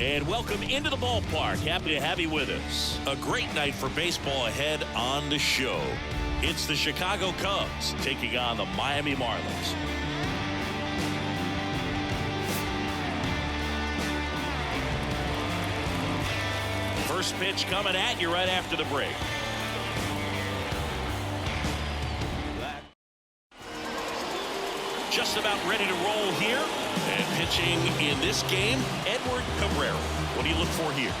And welcome into the ballpark. Happy to have you with us. A great night for baseball ahead on the show. It's the Chicago Cubs taking on the Miami Marlins. First pitch coming at you right after the break. Just about ready to roll here. And pitching in this game, Edward Cabrera. What do you look for here?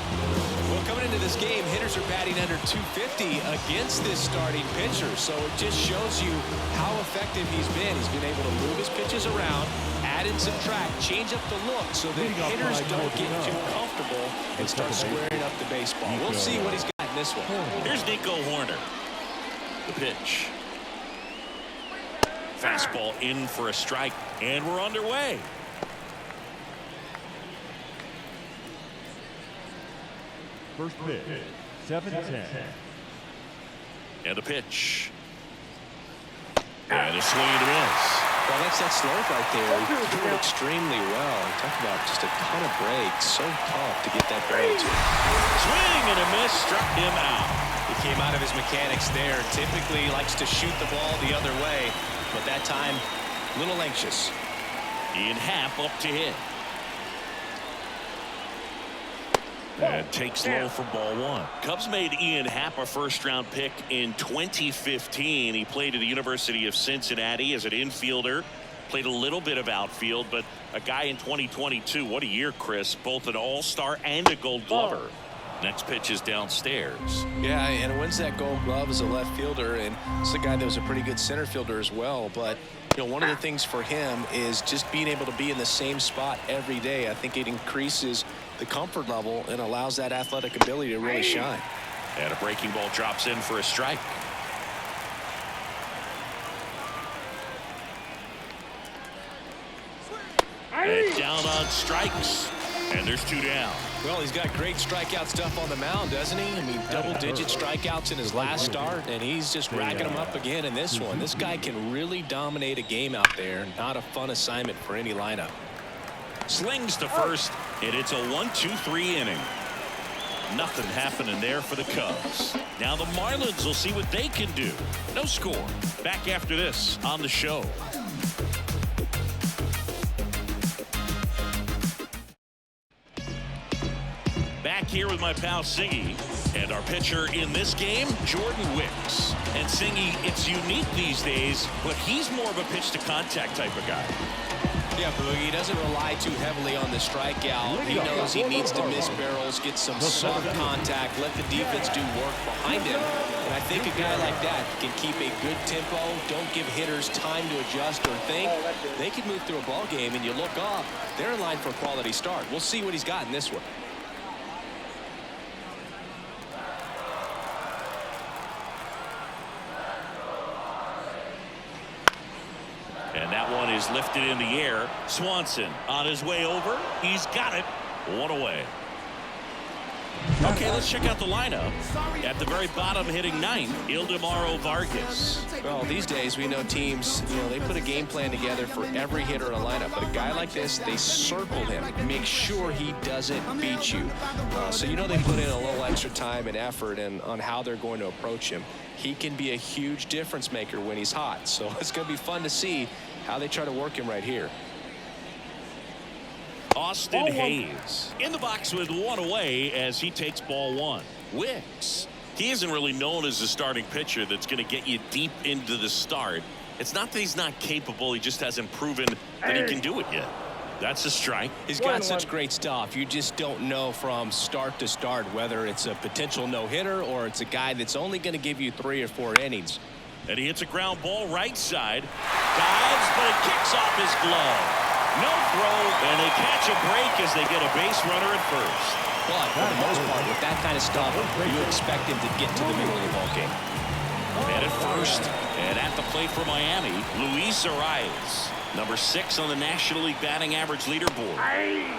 Well, coming into this game, hitters are batting under 250 against this starting pitcher. So it just shows you how effective he's been. He's been able to move his pitches around, add and subtract, change up the look so that hitters don't get too comfortable and start squaring up the baseball. We'll see what he's got in this one. Here's Nico Horner. The pitch. Fastball in for a strike, and we're underway. First pitch, 7-10. And a pitch. And a swing and a miss. Well, that's that slope right there. He's doing extremely well. Talk about just a ton of breaks. So tough to get that barrel to. Swing and a miss, struck him out. He came out of his mechanics there. Typically likes to shoot the ball the other way, but that time, a little anxious. Ian Happ up to hit. And takes low for ball one. Cubs made Ian Happ a first-round pick in 2015. He played at the University of Cincinnati as an infielder. Played a little bit of outfield, but a guy in 2022. What a year, Chris. Both an all-star and a gold glover. Next pitch is downstairs. Yeah, and wins that gold glove as a left fielder, and it's a guy that was a pretty good center fielder as well. But you know, one of the things for him is just being able to be in the same spot every day. I think it increases the comfort level and allows that athletic ability to really shine. And a breaking ball drops in for a strike. And down on strikes. And there's two down. Well, he's got great strikeout stuff on the mound, doesn't he? I mean, double-digit strikeouts in his last start, and he's just racking them up again in this one. This guy can really dominate a game out there. Not a fun assignment for any lineup. Slings to first, and it's a 1-2-3 inning. Nothing happening there for the Cubs. Now the Marlins will see what they can do. No score. Back after this on the show. Back here with my pal Singy, and our pitcher in this game, Jordan Wicks. And Singy, it's unique these days, but he's more of a pitch to contact type of guy. Yeah, Boogie, he doesn't rely too heavily on the strikeout. He knows he needs to miss barrels, get some soft contact, let the defense do work behind him. And I think a guy like that can keep a good tempo, don't give hitters time to adjust or think. They can move through a ball game, and you look up, they're in line for a quality start. We'll see what he's got in this one. And that one is lifted in the air. Swanson on his way over. He's got it. One away. Okay, let's check out the lineup. At the very bottom, hitting ninth, Ildemaro Vargas. Well, these days we know teams, you know, they put a game plan together for every hitter in a lineup. But a guy like this, they circle him, make sure he doesn't beat you. So you know they put in a little extra time and effort on how they're going to approach him. He can be a huge difference maker when he's hot. So it's going to be fun to see how they try to work him right here. Austin Hayes in the box with one away as he takes ball one. Wicks, he isn't really known as a starting pitcher that's going to get you deep into the start. It's not that he's not capable, he just hasn't proven that he can do it yet. That's a strike. He's got such great stuff. You just don't know from start to start whether it's a potential no-hitter or it's a guy that's only going to give you 3 or 4 innings. And he hits a ground ball right side. Dives, but it kicks off his glove. No throw, and they catch a break as they get a base runner at first. But for the most part, with that kind of stuff, you expect him to get to the middle of the ball game. And at first, and at the plate for Miami, Luis Arias, number 6 on the National League batting average leaderboard.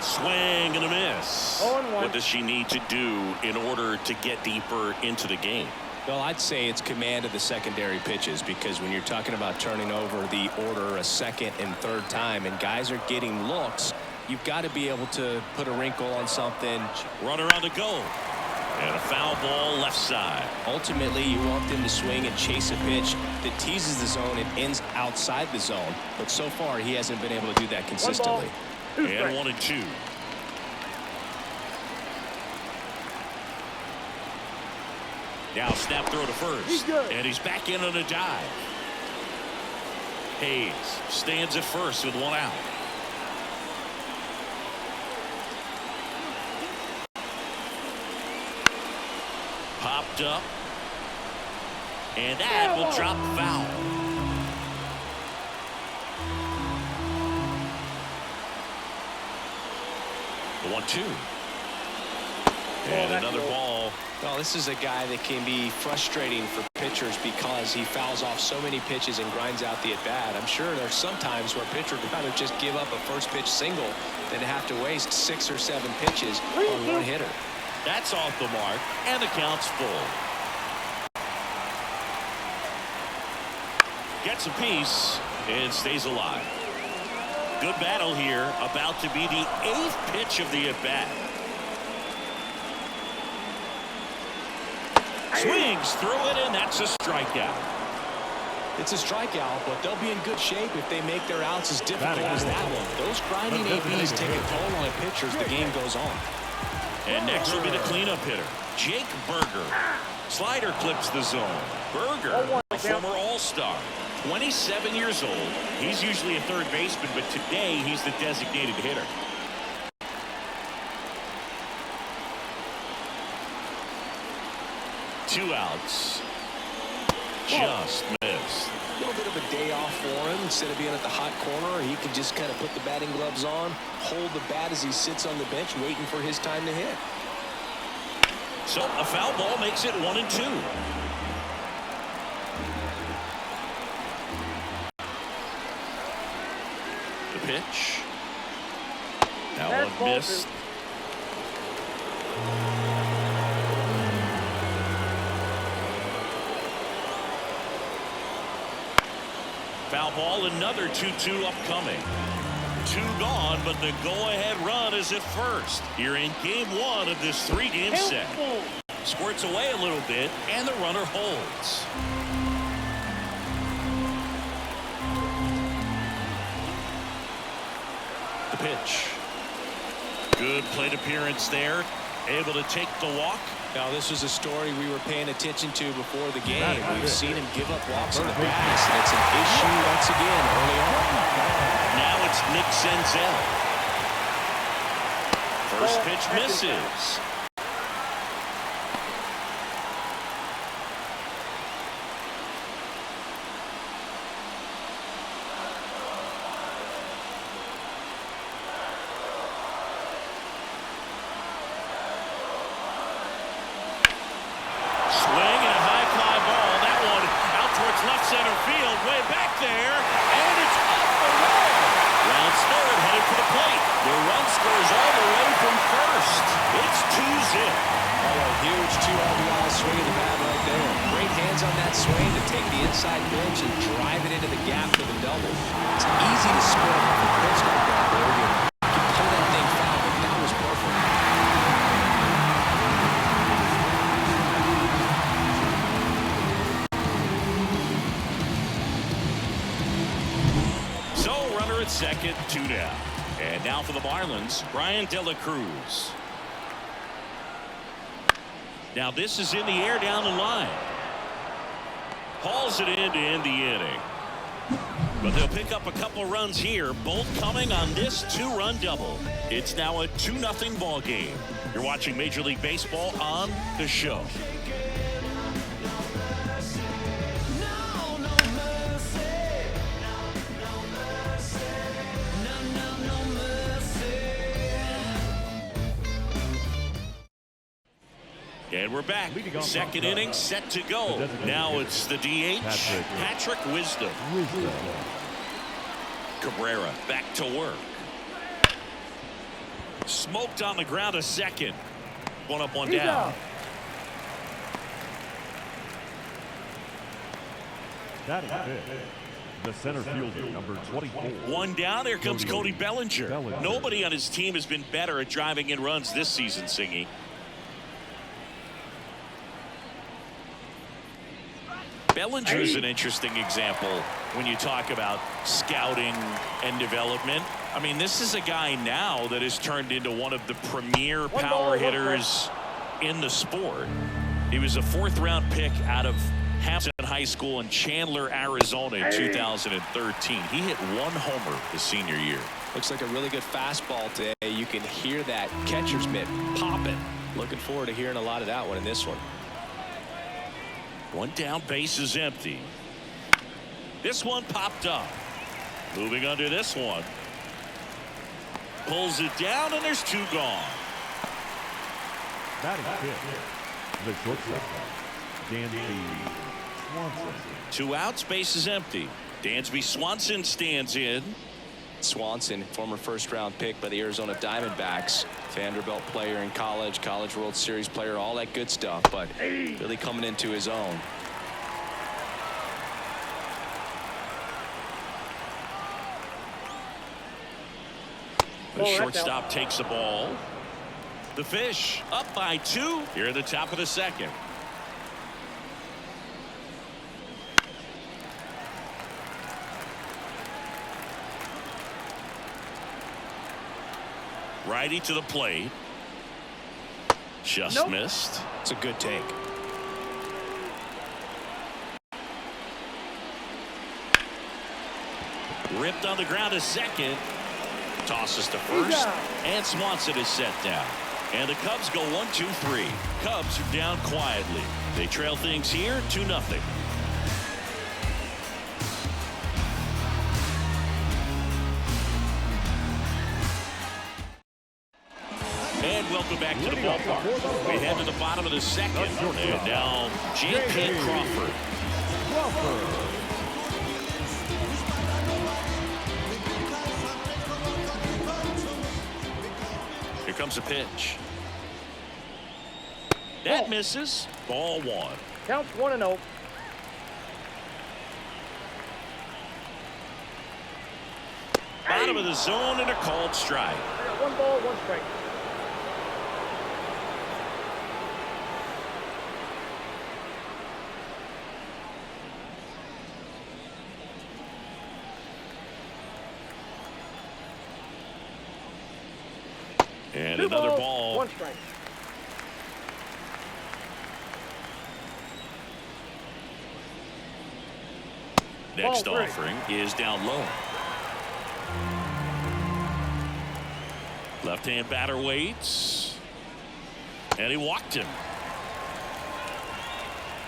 Swing and a miss. What does she need to do in order to get deeper into the game? Well, I'd say it's command of the secondary pitches, because when you're talking about turning over the order a second and third time and guys are getting looks, you've got to be able to put a wrinkle on something. Runner on the go. And a foul ball left side. Ultimately, you want them to swing and chase a pitch that teases the zone and ends outside the zone. But so far, he hasn't been able to do that consistently. And 1-2. Now snap throw to first. And he's back in on a dive. Hayes stands at first with 1 out. Popped up. And that will drop foul. The 1-2. And another ball. Well, this is a guy that can be frustrating for pitchers because he fouls off so many pitches and grinds out the at-bat. I'm sure there's some times where a pitcher would rather just give up a first pitch single than have to waste 6 or 7 pitches on one hitter. That's off the mark, and the count's full. Gets a piece and stays alive. Good battle here, about to be the 8th pitch of the at-bat. Swings through it, and that's a strikeout. It's a strikeout, but they'll be in good shape if they make their outs as difficult as that one. Those grinding ABs take a toll on a pitcher as the game goes on. And next will be the cleanup hitter, Jake Berger. Slider clips the zone. Berger, a former All-Star, 27 years old. He's usually a third baseman, but today he's the designated hitter. Two outs. Just missed. A little bit of a day off for him. Instead of being at the hot corner, he can just kind of put the batting gloves on, hold the bat as he sits on the bench waiting for his time to hit. So a foul ball makes it 1-2. The pitch. That one missed. Foul ball, another 2-2 upcoming. 2 gone, but the go-ahead run is at first. Here in game 1 of this 3-game set. Squirts away a little bit, and the runner holds. The pitch. Good plate appearance there. Able to take the walk. Now, this was a story we were paying attention to before the game. We've seen him give up walks in the past, and it's an issue once again early on. Now it's Nick Senzel. First pitch misses. Center field, way back there, and it's off the wall. Rounds third, headed for the plate. The run scores all the way from first. It's 2-0. Oh, a huge 2 RBI swing of the bat right there. Great hands on that swing to take the inside pitch and drive it into the gap for the double. It's easy to score off a pitch like that, though. You can pull that thing foul, but that was perfect. Second, 2 down. And now for the Marlins, Brian De La Cruz. Now this is in the air down the line. Hauls it in to end the inning. But they'll pick up a couple runs here, both coming on this 2-run double. It's now a 2-0 ball game. You're watching Major League Baseball on The Show. And we're back. Second inning set to go. Now it's the DH, Patrick Wisdom. Cabrera back to work. Smoked on the ground a second. 1 up, 1 down. That is good. The center fielder, number 24. One down. There comes Cody Bellinger. Nobody on his team has been better at driving in runs this season, Singy. Bellinger's an interesting example when you talk about scouting and development. I mean, this is a guy now that has turned into one of the premier power hitters in the sport. He was a 4th-round pick out of Hampton High School in Chandler, Arizona in 2013. He hit 1 homer his senior year. Looks like a really good fastball today. You can hear that catcher's mitt popping. Looking forward to hearing a lot of that one in this one. One down, base is empty. This one popped up. Moving under this one. Pulls it down, and there's 2 gone. Batting fifth, the shortstop, Dansby Swanson. 2 outs, base is empty. Dansby Swanson stands in. Swanson, former 1st-round pick by the Arizona Diamondbacks. Vanderbilt player in college, College World Series player, all that good stuff, but really coming into his own. The shortstop takes the ball. The Fish up by 2 here at the top of the 2nd. Righty to the plate. Just missed. It's a good take. Ripped on the ground to 2nd. Tosses to 1st. And Swanson is set down. And the Cubs go 1-2-3. Cubs are down quietly. They trail things here 2-0. And welcome back to the ballpark. We head to the bottom of the 2nd. And now J.P. Crawford. Here comes a pitch. That misses. Ball 1. Counts 1-0. Bottom of the zone and a called strike. 1 ball, 1 strike. And 2 another balls, ball. 1 strike. Next Ball 3. offering is down low. Left-hand batter waits. And he walked him.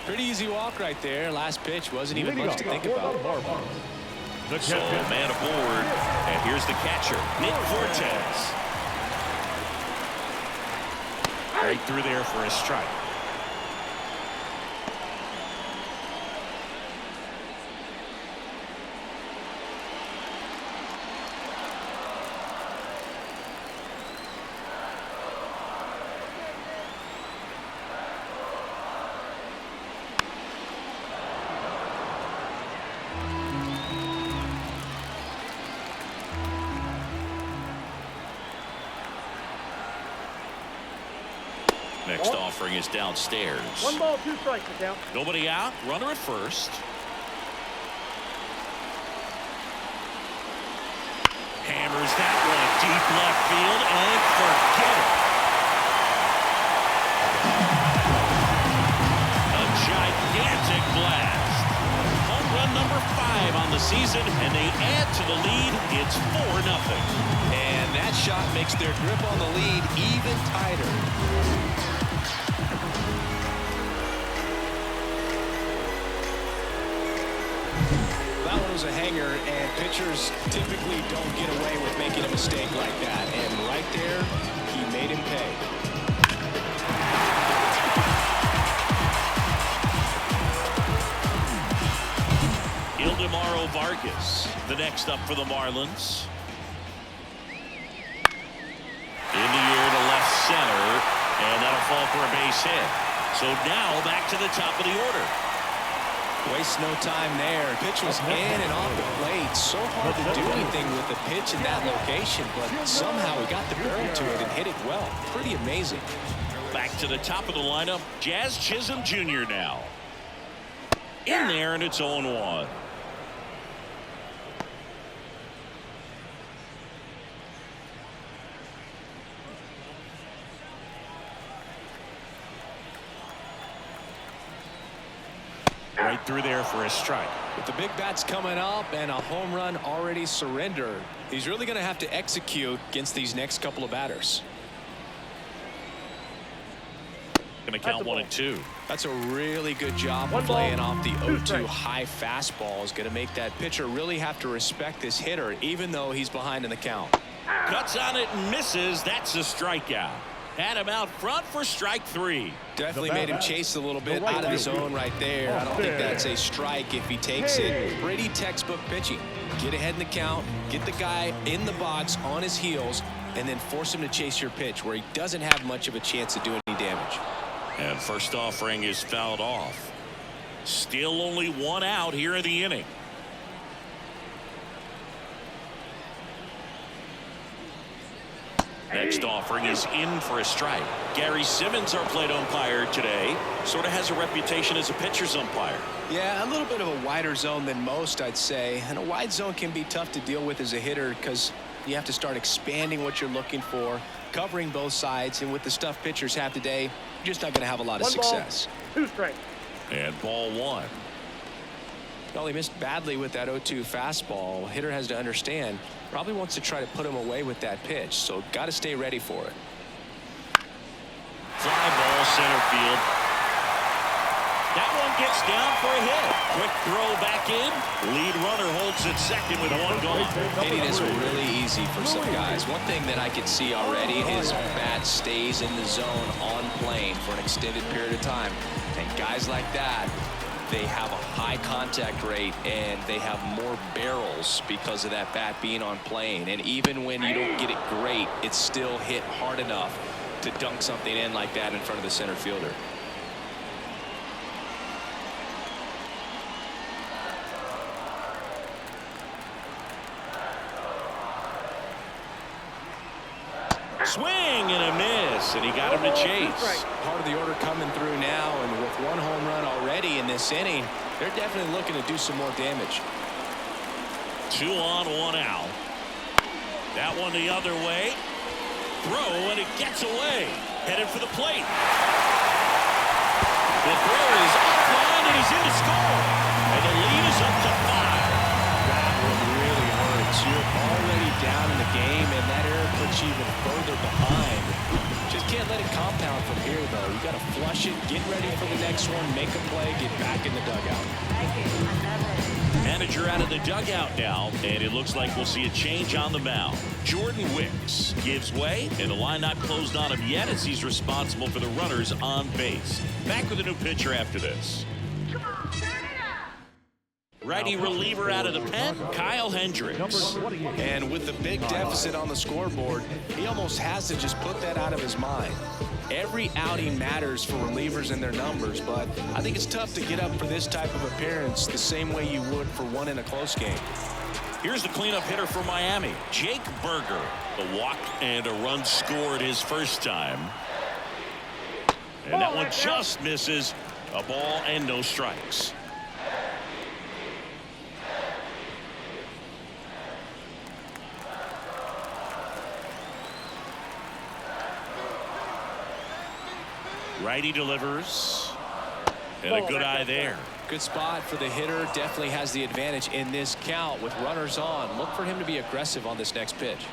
Pretty easy walk right there. Last pitch wasn't even much to think about. So man aboard. And here's the catcher, Nick Fortes. Right through there for a strike. Next offering is downstairs. 1 ball, 2 strikes to count. Nobody out. Runner at first. Hammers that one deep left field and forget it. A gigantic blast. Home run number 5 on the season, and they add to the lead. It's 4-0. And that shot makes their grip on the lead even tighter. That one was a hanger, and pitchers typically don't get away with making a mistake like that. And right there, he made him pay. Ildemaro Vargas, the next up for the Marlins. In the air to left center, and that'll fall for a base hit. So now back to the top of the order. Waste no time there. Pitch was in and off the plate. So hard to do anything with the pitch in that location, but somehow he got the barrel to it and hit it well. Pretty amazing. Back to the top of the lineup, Jazz Chisholm Jr. now. In there, and it's 0-1. Right through there for a strike. With the big bats coming up and a home run already surrendered, he's really going to have to execute against these next couple of batters. Going to count 1 and 2. That's a really good job of playing off the 0-2 high fastball. Is going to make that pitcher really have to respect this hitter, even though he's behind in the count. Cuts on it and misses. That's a strikeout. Had him out front for strike 3. Definitely made him chase a little bit out of the zone right there. I don't think that's a strike if he takes it. Pretty textbook pitching. Get ahead in the count, get the guy in the box on his heels, and then force him to chase your pitch where he doesn't have much of a chance of doing any damage. And first offering is fouled off. Still only 1 out here in the inning. Next offering is in for a strike. Gary Simmons, our plate umpire today, sort of has a reputation as a pitcher's umpire. Yeah, a little bit of a wider zone than most, I'd say. And a wide zone can be tough to deal with as a hitter because you have to start expanding what you're looking for, covering both sides. And with the stuff pitchers have today, you're just not going to have a lot of success. 2 strikes. And ball 1. Well, he missed badly with that 0-2 fastball. Hitter has to understand, probably wants to try to put him away with that pitch, so got to stay ready for it. Fly ball center field. That one gets down for a hit. Quick throw back in. Lead runner holds it second with 1 gone. Hitting is really easy for some guys. One thing that I can see already, his bat stays in the zone on plane for an extended period of time. And guys like that, they have a high contact rate and they have more barrels because of that bat being on plane. And even when you don't get it great, it's still hit hard enough to dunk something in like that in front of the center fielder. Swing and a miss, and he got him to chase. Part of the order coming through now, and with 1 home run already in this inning, they're definitely looking to do some more damage. 2 on, 1 out. That one the other way. Throw, and it gets away. Headed for the plate. The throw is offline, and he's in to score. And the lead is up to 5. That one really hurts. You're already down in the game, and that error puts you even further behind. Just can't let it compound from here, though. You got to flush it, get ready for the next one, make a play, get back in the dugout. Manager out of the dugout now, and it looks like we'll see a change on the mound. Jordan Wicks gives way, and the line not closed on him yet as he's responsible for the runners on base. Back with a new pitcher after this. Righty reliever out of the pen, Kyle Hendricks. And with the big deficit on the scoreboard, he almost has to just put that out of his mind. Every outing matters for relievers and their numbers, but I think it's tough to get up for this type of appearance the same way you would for one in a close game. Here's the cleanup hitter for Miami, Jake Berger. A walk and a run scored his first time. And that one just misses. A ball and no strikes. Righty delivers. And a good eye there. Good spot for the hitter. Definitely has the advantage in this count with runners on. Look for him to be aggressive on this next pitch.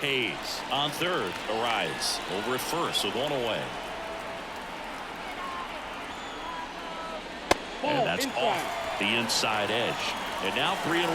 Hayes on third. Arrives over at first with 1 away. And that's off the inside edge. And now 3-1.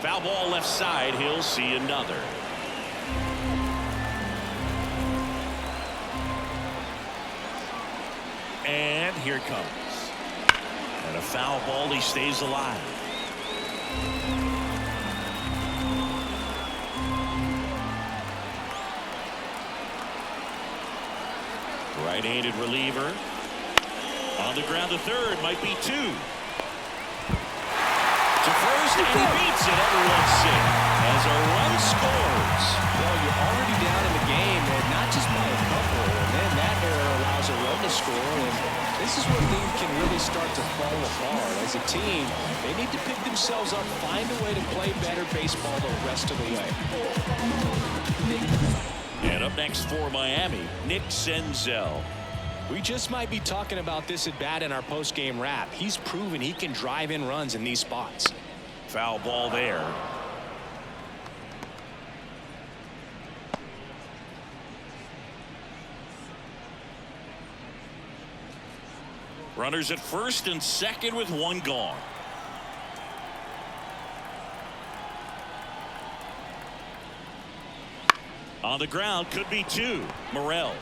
Foul ball left side. He'll see another. And here it comes. And a foul ball. He stays alive. Right-handed reliever. On the ground to third. Might be two. To first, and he beats it. Everyone's sick as a run scores. Well, you're already down in the game, and not just by a couple. And then that error allows a run to score. And this is where things can really start to fall apart. As a team, they need to pick themselves up, find a way to play better baseball the rest of the way. And up next for Miami, Nick Senzel. We just might be talking about this at bat in our post-game wrap. He's proven he can drive in runs in these spots. Foul ball there. Runners at first and second with one gone. On the ground, could be two. Morel.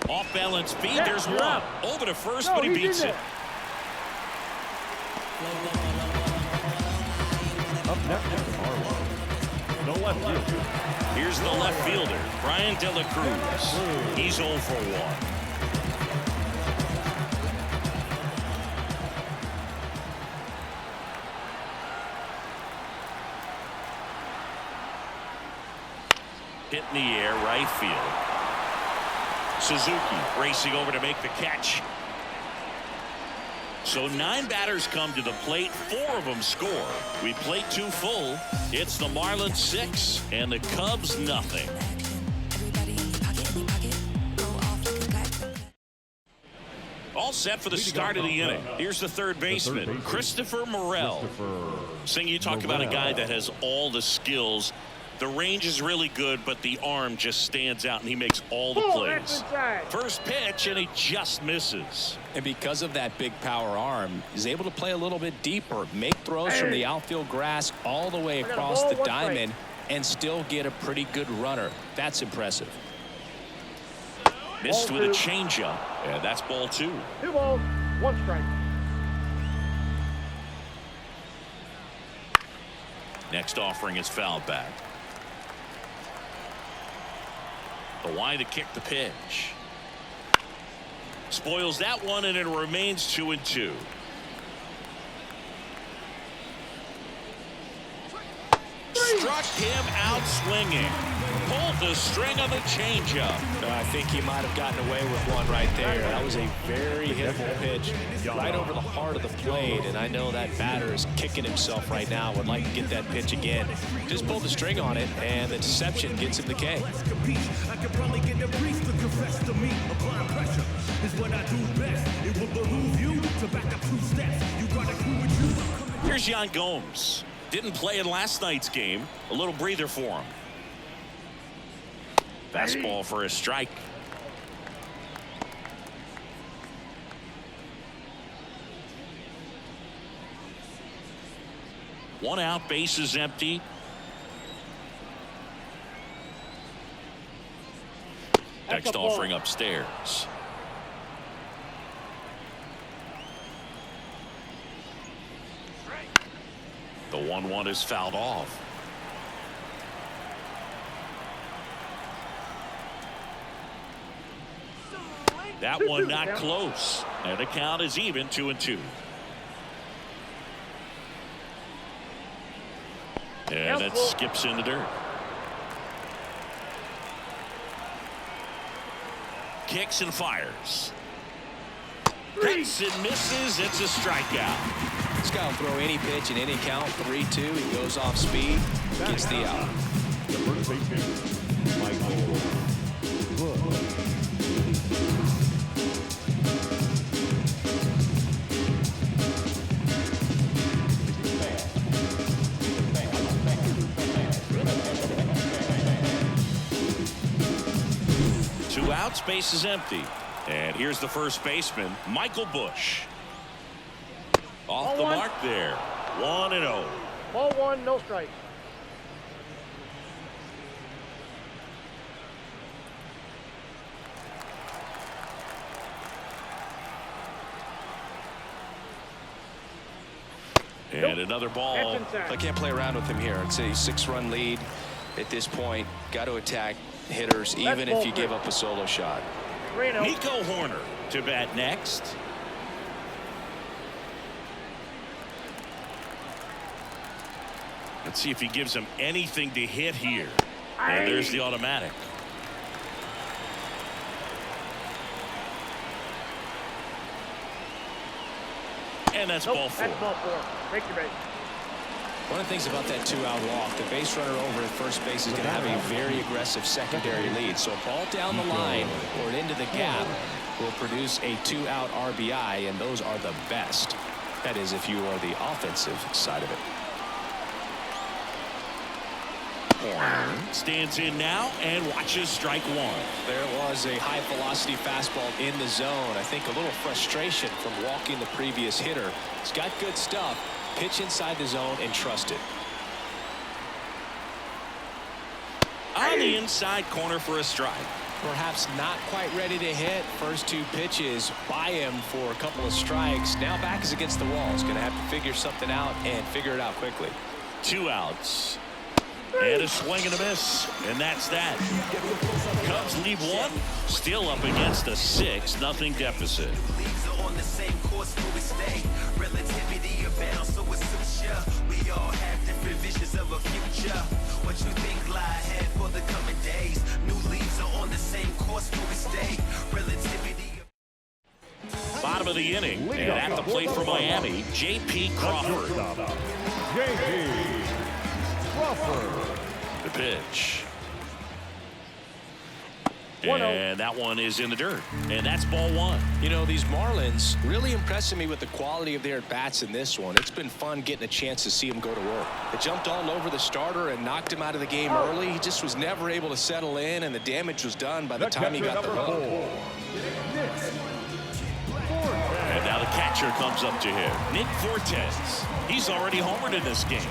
Off balance feet. There's one. Over to first, but he beats it. Up next is the Marlins. No left fielder. Here's the left fielder, Brian De La Cruz. He's 0 for 1. Hit in the air, right field. Suzuki racing over to make the catch. So 9 batters come to the plate, 4 of them score. We played 2 full. It's the Marlins 6 and the Cubs nothing. All set for the start of the inning. Here's the third baseman, Christopher Morel. Sing, you talk about a guy that has all the skills. The range is really good, but the arm just stands out, and he makes all the plays. First pitch, and he just misses. And because of that big power arm, he's able to play a little bit deeper, make throws from the outfield grass all the way across the diamond, and still get a pretty good runner. That's impressive. Missed with a changeup, and that's ball 2. 2 balls, 1 strike. Next offering is fouled back. The wide to kick the pitch. Spoils that one, and it remains 2-2. Struck him out swinging. Pulled the string on the changeup. I think he might have gotten away with one right there. That was a very hittable pitch right over the heart of the plate, and I know that batter is kicking himself right now. Would like to get that pitch again. Just pulled the string on it, and the deception gets him the K. Here's Yan Gomes. Didn't play in last night's game. A little breather for him. Fastball for a strike. One out, base is empty. Next offering upstairs. The 1-1 is fouled off. That one not close. And the count is even, 2-2. And that skips in the dirt. Kicks and fires. Hits and misses. It's a strikeout. This guy will throw any pitch in any count. 3-2. He goes off speed. Gets the out. The first baseman, Michael Bush. Two outs, base is empty. And here's the first baseman, Michael Bush. Off the mark there. 1-0. Ball 1, no strike. And another ball. I can't play around with him here. It's a 6-run lead at this point. Got to attack hitters even if you give up a solo shot. Nico Horner to bat next. Let's see if he gives him anything to hit here. And there's the automatic. And that's ball 4. That's ball 4. Make your base. One of the things about that 2-out walk, the base runner over at first base is going to have a very aggressive secondary lead. So a ball down the line or into the gap will produce a 2-out RBI, and those are the best. That is, if you are the offensive side of it. Stands in now and watches strike 1. There was a high velocity fastball in the zone. I think a little frustration from walking the previous hitter. He's got good stuff. Pitch inside the zone and trust it. On the inside corner for a strike. Perhaps not quite ready to hit. First 2 pitches by him for a couple of strikes. Now back is against the wall. He's going to have to figure something out and figure it out quickly. 2 outs. And a swing and a miss. And that's that. Cubs leave 1. Still up against a 6-0 deficit. We all have different visions of a future. What you think lie ahead for the coming days? New leaves are on the same course where we stay. Relativity. Bottom of the inning. And at the plate for Miami, J.P. Crawford. J.P. Crawford. The pitch. And that one is in the dirt. And that's ball 1. You know, these Marlins really impressing me with the quality of their at-bats in this one. It's been fun getting a chance to see them go to work. They jumped all over the starter and knocked him out of the game early. He just was never able to settle in, and the damage was done by the time he got the run. And now the catcher comes up to him. Nick Fortes. He's already homered in this game.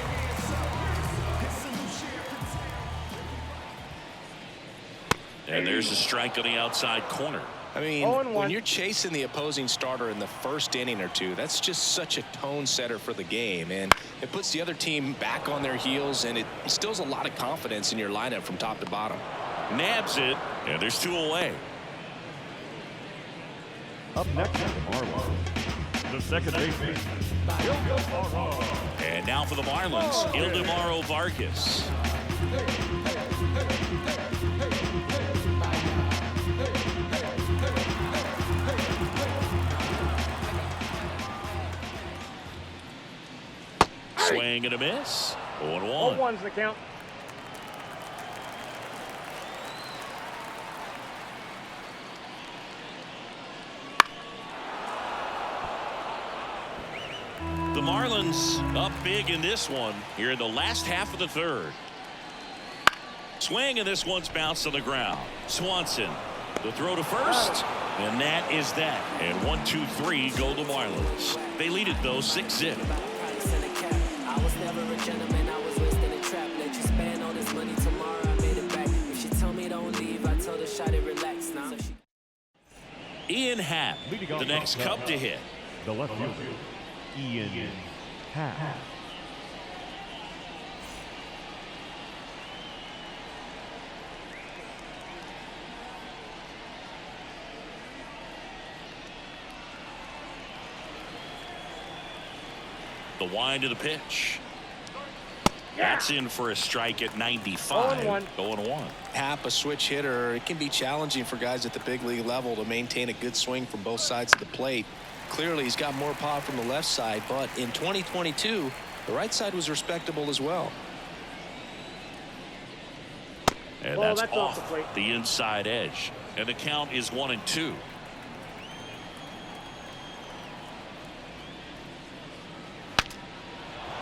And there's a strike on the outside corner. I mean, when you're chasing the opposing starter in the first inning or 2, that's just such a tone setter for the game. And it puts the other team back on their heels, and it instills a lot of confidence in your lineup from top to bottom. Nabs it, and there's 2 away. Up next is the Marlins. The second baseman, and now for the Marlins, Ildemaro Vargas. Swing and a miss. 0-1. 0-1's the count. The Marlins up big in this one here in the last half of the 3rd. Swing, and this one's bounced on the ground. Swanson, the throw to first, and that is that. And 1, 2, 3 go the Marlins. They lead it though 6-0. I was never a gentleman, I was less than a trap. Let you spend all this money tomorrow, I made it back. If she told me don't leave, I told her shot it relax now. Ian Happ, the next Cub to hit. the left fielder, Ian Happ. The wind of the pitch. That's in for a strike at 95. 0-1. Happ, a switch hitter. It can be challenging for guys at the big league level to maintain a good swing from both sides of the plate. Clearly, he's got more power from the left side, but in 2022, the right side was respectable as well. And Well, that's off off the plate. the inside edge. And the count is 1-2.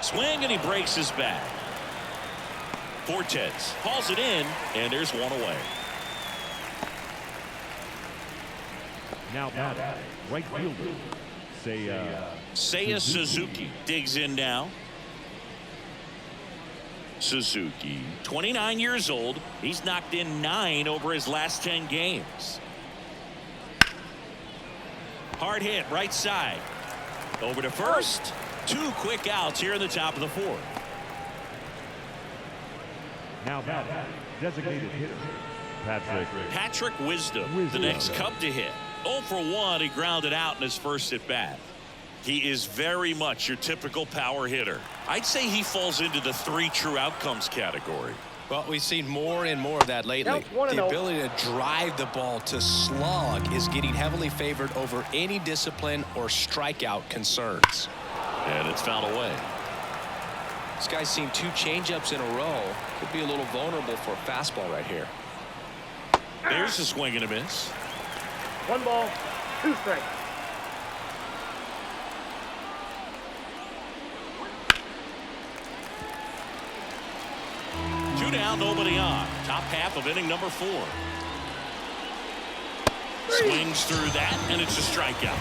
Swing, and he breaks his bat. Fortes hauls it in, and there's one away. Now batting, right fielder, Seiya Suzuki digs in now. Suzuki, 29 years old. He's knocked in 9 over his last 10 games. Hard hit, right side. Over to first. 2 quick outs here in the top of the 4th. Now batting, designated hitter, Patrick Wisdom, the next Cub to hit. 0 for 1, he grounded out in his first at bat. He is very much your typical power hitter. I'd say he falls into the 3 true outcomes category. Well, we've seen more and more of that lately. The ability to drive the ball to slug is getting heavily favored over any discipline or strikeout concerns. And it's fouled away. This guy's seen 2 changeups in a row. Could be a little vulnerable for a fastball right here. There's a swing and a miss. 1 ball, 2 strikes. Two down, nobody on. Top half of inning number 4. Swings through that, and it's a strikeout.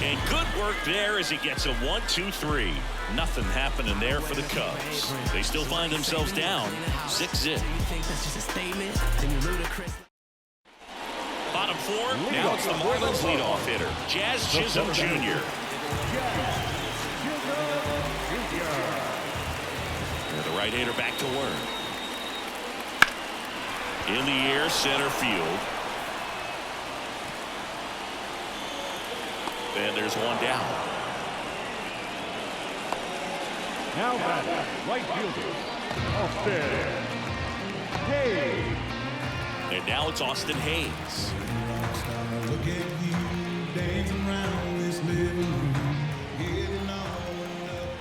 And good work there as he gets a 1-2-3. Nothing happening there for the Cubs. They still find themselves down 6-zip. Bottom 4, now it's the Marlins leadoff hitter, Jazz Chisholm Jr. And the right hander back to work. In the air, center field. And there's 1 down. Now batting, right fielder, Austin Hayes. And now it's Austin Hayes. Look at you dancing around this living room, getting all up.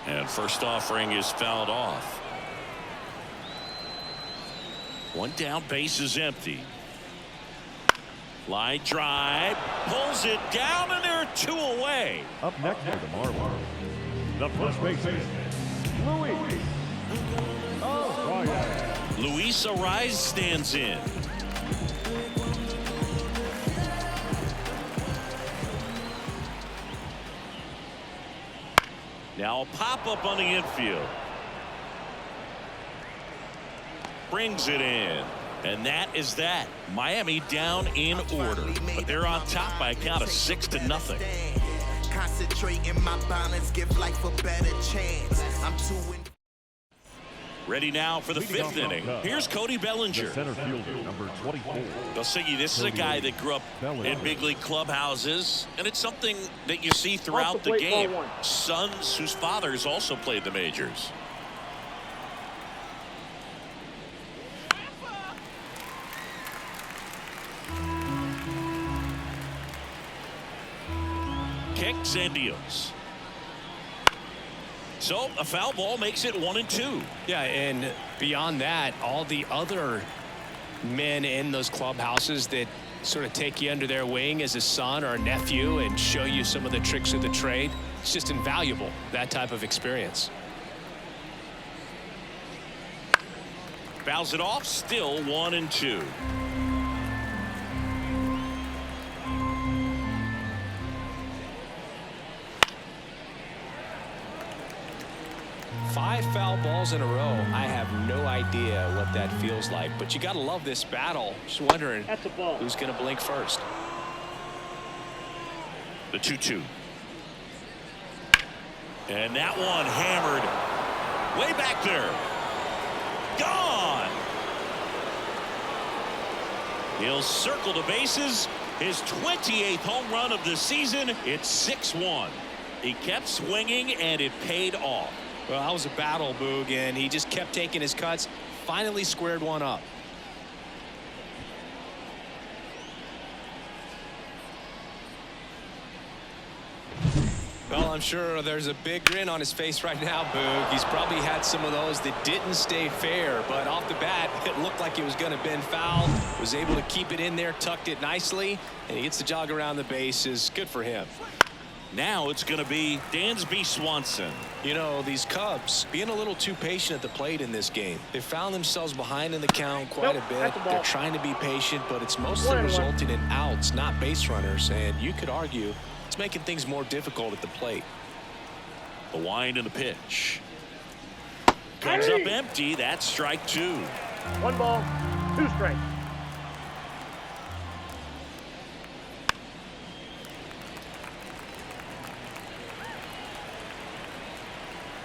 And first offering is fouled off. 1 down, base is empty. Line drive, pulls it down, and there are 2 away. Up next for the Marlins, the first baseman, Luis. Luis Ariz stands in. Now a pop-up on the infield. Brings it in. And that is that. Miami down in order. But they're on top by a count of 6-0. Concentrating my balance, give life a better chance. I'm too Ready now for the 5th inning. Here's Cody Bellinger. Center fielder, number 24. Siggy, this is a guy that grew up in big league clubhouses, and it's something that you see throughout the game. Sons whose fathers also played the majors. Kicks and deals. So a foul ball makes it 1-2. Yeah, and beyond that, all the other men in those clubhouses that sort of take you under their wing as a son or a nephew and show you some of the tricks of the trade. It's just invaluable, that type of experience. Fouls it off, still 1-2. Five foul balls in a row. I have no idea what that feels like, but you got to love this battle. Just wondering who's going to blink first. The 2-2. And that one hammered way back there. Gone. He'll circle the bases. His 28th home run of the season. It's 6-1. He kept swinging, and it paid off. Well, that was a battle, Boog, and he just kept taking his cuts. Finally squared one up. Well, I'm sure there's a big grin on his face right now, Boog. He's probably had some of those that didn't stay fair, but off the bat, it looked like it was going to bend foul. Was able to keep it in there, tucked it nicely, and he gets the jog around the bases. Good for him. Now it's going to be Dansby Swanson. You know, these Cubs being a little too patient at the plate in this game. They found themselves behind in the count quite a bit. They're trying to be patient, but it's mostly resulting in outs, not base runners. And you could argue it's making things more difficult at the plate. The wind and the pitch. Comes up empty. That's strike 2. 1 ball, 2 strikes.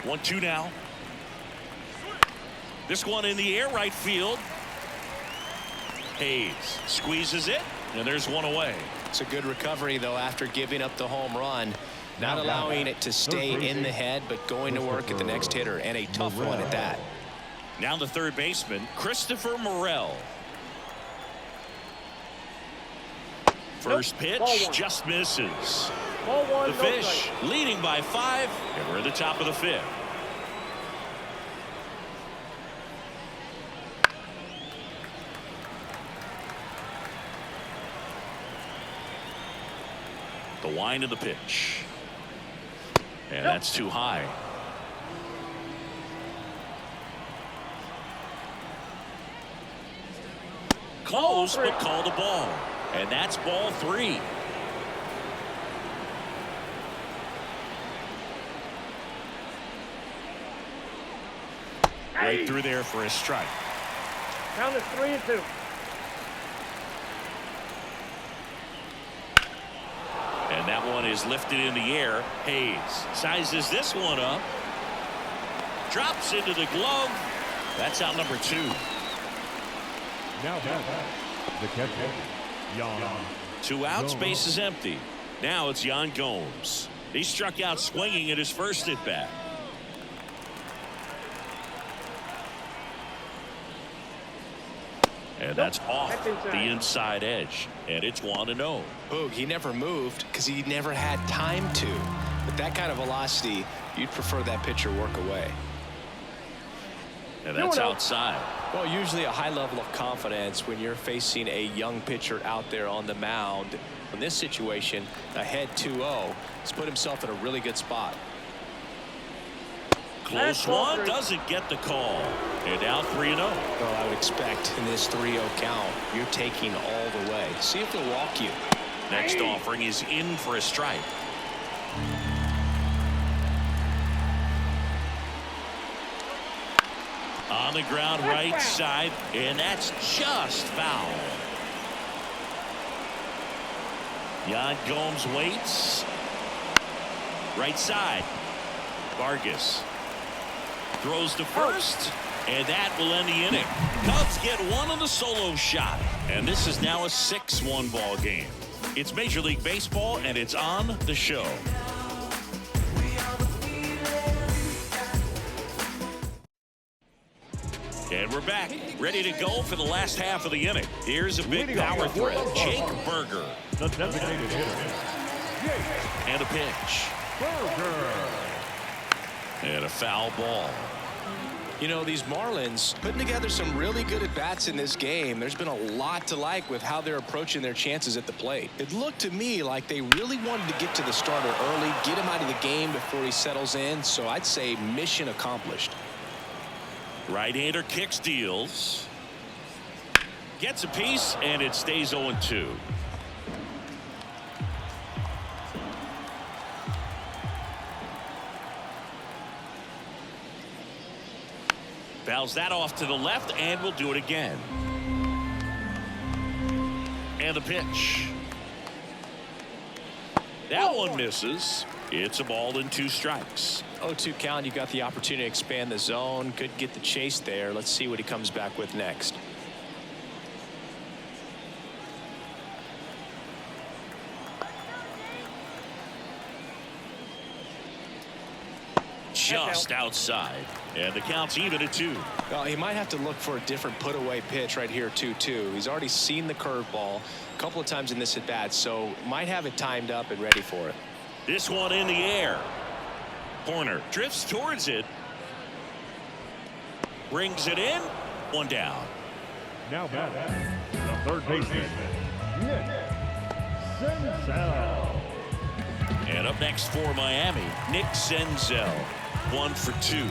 1-2 now. This one in the air, right field. Hayes squeezes it, and there's one away. It's a good recovery, though, after giving up the home run. Not allowing it to stay in the head, but going to work at the next hitter, and a tough one at that. Now the third baseman, Christopher Morel. First pitch just misses. Ball one, The Fish leading by 5, and we're at the top of the 5th. The wind of the pitch. And that's too high. Close, but called a ball. And that's ball 3. Right through there for a strike. Count is 3-2. And that one is lifted in the air. Hayes sizes this one up. Drops into the glove. That's out number 2. Now back. The catcher, Yan. 2 outs, base is empty. Now it's Yan Gomes. He struck out swinging at his first at bat. And that's off the inside edge. And it's 1-0. Boog, he never moved because he never had time to. With that kind of velocity, you'd prefer that pitcher work away. And that's outside. Well, usually a high level of confidence when you're facing a young pitcher out there on the mound. In this situation, ahead 2-0, he's put himself in a really good spot. Close one, doesn't get the call. And now 3-0. Well, I would expect in this 3-0 count, you're taking all the way. See if they'll walk you. Next offering is in for a strike. On the ground right side, and that's just foul. Yan Gomes waits. Right side. Vargas throws to first, and that will end the inning. Cubs get one on the solo shot, and this is now a 6-1 ball game. It's Major League Baseball, and it's on the show. And we're back, ready to go for the last half of the inning. Here's a big power threat, Jake Burger. The designated hitter, Jake. And a pitch. Burger. And a foul ball. You know, these Marlins putting together some really good at-bats in this game. There's been a lot to like with how they're approaching their chances at the plate. It looked to me like they really wanted to get to the starter early, get him out of the game before he settles in. So I'd say mission accomplished. Right-hander kicks, deals. Gets a piece, and it stays 0-2. Fouls that off to the left, and we'll do it again. And the pitch. That one misses. It's a ball and 2 strikes. 0-2 count. You got the opportunity to expand the zone. Could get the chase there. Let's see what he comes back with next. Just outside, and the count's even at 2. Well, he might have to look for a different put-away pitch right here, 2-2. He's already seen the curveball a couple of times in this at-bat, so might have it timed up and ready for it. This one in the air. Corner drifts towards it. Brings it in. 1 down. Now back. The third baseman, Nick Senzel. And up next for Miami, Nick Senzel. 1 for 2.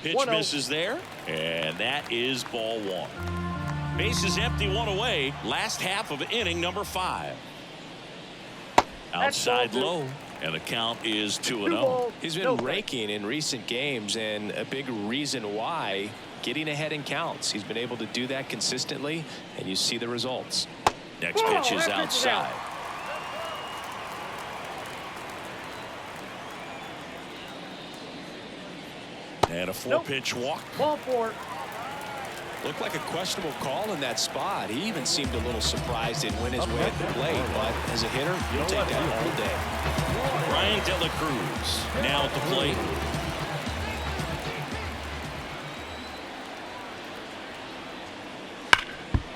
Pitch misses there, and that is ball 1. Base is empty, 1 away. Last half of inning number 5. Outside low, and the count is 2-0. He's been raking in recent games, and a big reason why, getting ahead in counts. He's been able to do that consistently, and you see the results. Next pitch is outside. And a 4-pitch walk. Ball 4. Looked like a questionable call in that spot. He even seemed a little surprised it went his way at the plate, but as a hitter, you'll take that all day. Ryan De La Cruz now at the plate.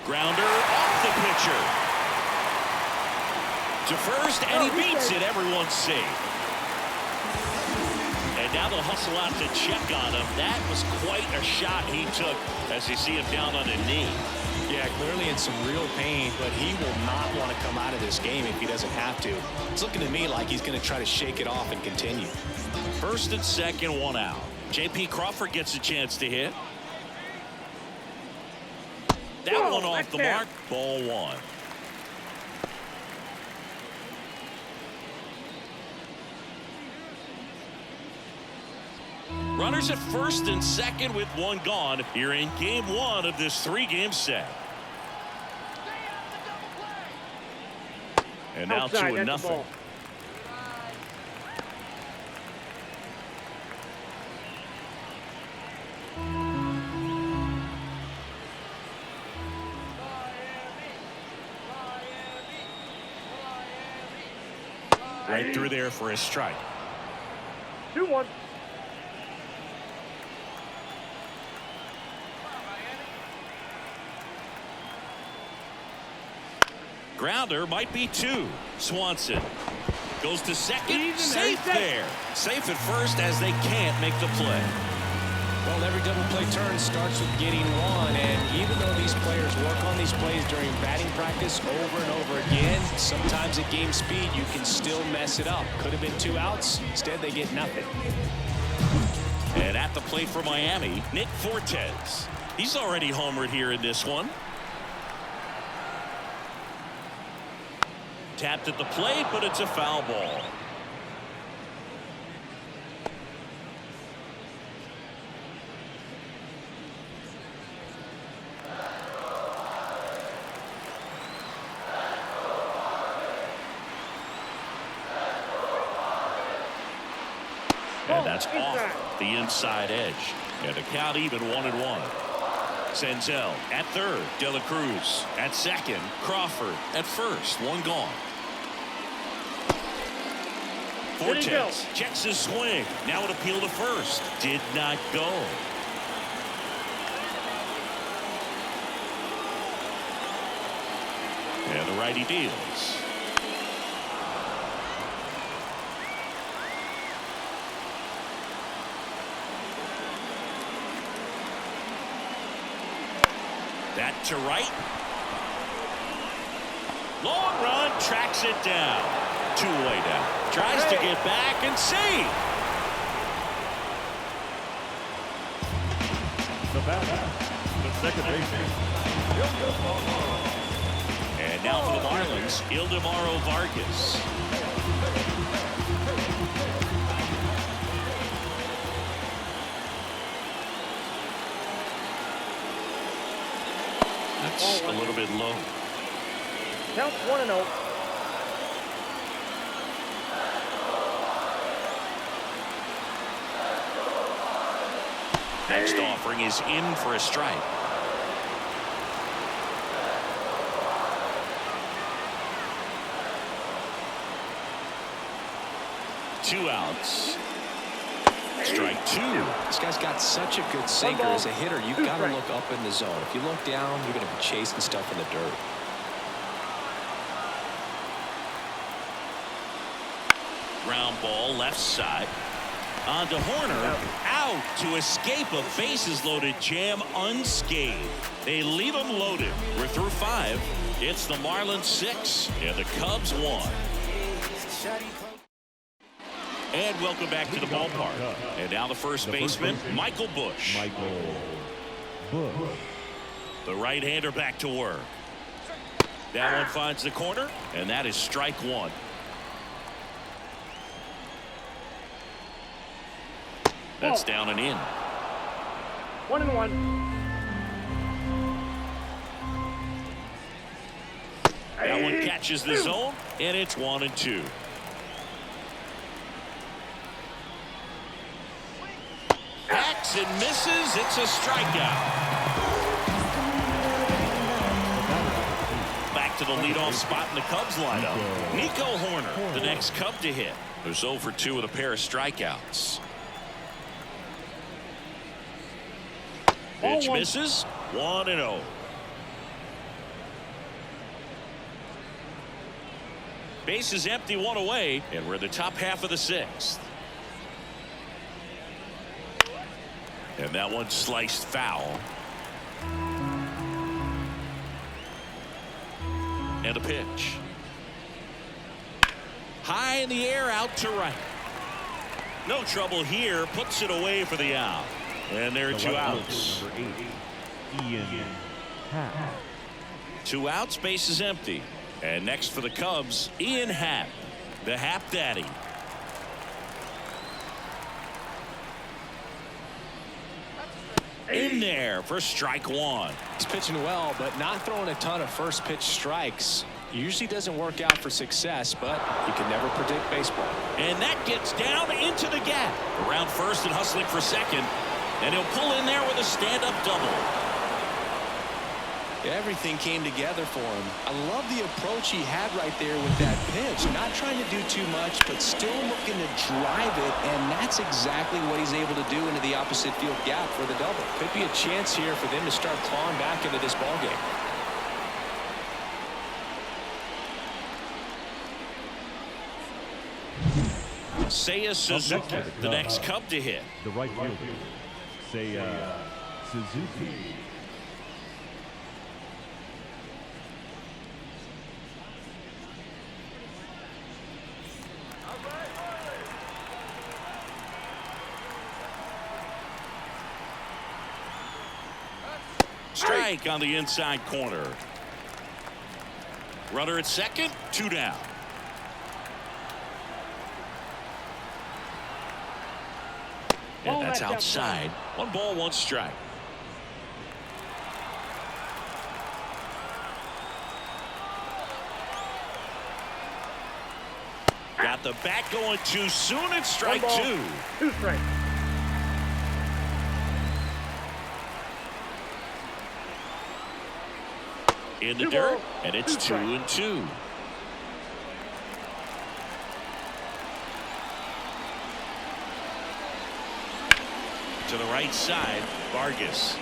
Grounder off the pitcher. To first, and he beats it. Everyone's safe. And now they'll hustle out to check on him. That was quite a shot he took as you see him down on a knee. Yeah, clearly in some real pain, but he will not want to come out of this game if he doesn't have to. It's looking to me like he's going to try to shake it off and continue. First and second, 1 out. J.P. Crawford gets a chance to hit. That one off the mark. Ball 1. Runners at first and second with 1 gone here in game 1 of this 3-game set. And now 2-0. Right through there for a strike. 2-1. Grounder might be 2. Swanson goes to second. Safe there. Safe at first as they can't make the play. Well, every double play turn starts with getting 1, and even though these players work on these plays during batting practice over and over again, sometimes at game speed you can still mess it up. Could have been 2 outs. Instead, they get nothing. And at the plate for Miami, Nick Fortes. He's already homered here in this one. Tapped at the plate, but it's a foul ball. And that's off the inside edge. And the count even 1-1. Senzel at third. De La Cruz at second. Crawford at first. 1 gone. Fortes checks his swing. Now an appeal to first. Did not go. And the righty deals. That to right. Long run, tracks it down. 2-way down. Tries to get back and save. The batter, the second baseman. And now for the Marlins, Ildemaro Vargas. That's a little bit low. Count 1-0. Next offering is in for a strike. Two outs. Strike 2. This guy's got such a good sinker. As a hitter, you've got to look up in the zone. If you look down, you're going to be chasing stuff in the dirt. Ground ball left side. On to Horner. Out to escape a bases-loaded jam unscathed. They leave him loaded. We're through 5. It's the Marlins 6 and the Cubs 1. And welcome back to the ballpark. And now the first baseman, Michael Busch. The right-hander back to work. That one finds the corner, and that is strike 1. That's down and in. 1-1. That one catches the zone, and it's 1-2. Hacks and misses. It's a strikeout. Back to the leadoff spot in the Cubs lineup. Nico Horner, the next Cub to hit. There's 0 for 2 with a pair of strikeouts. Pitch misses. 1-0. Base is empty, 1 away, and we're in the top half of the 6th. And that one sliced foul. And a pitch. High in the air, out to right. No trouble here. Puts it away for the out. And there are 2 outs. 2 outs, base is empty. And next for the Cubs, Ian Happ, the Happ Daddy. In there for strike 1. He's pitching well, but not throwing a ton of first pitch strikes. Usually doesn't work out for success, but you can never predict baseball. And that gets down into the gap. Around first and hustling for second. And he'll pull in there with a stand-up double. Everything came together for him. I love the approach he had right there with that pitch. Not trying to do too much, but still looking to drive it, and that's exactly what he's able to do into the opposite field gap for the double. Could be a chance here for them to start clawing back into this ballgame. Seiya Suzuki, the next Cub to hit. The right fielder, Seiya Suzuki. Strike on the inside corner. Runner at second, 2 down. And that's outside. 1 ball, 1 strike. Got the bat going too soon. It's strike 2. 2 strikes. In the dirt, and it's 2-2. To the right side, Vargas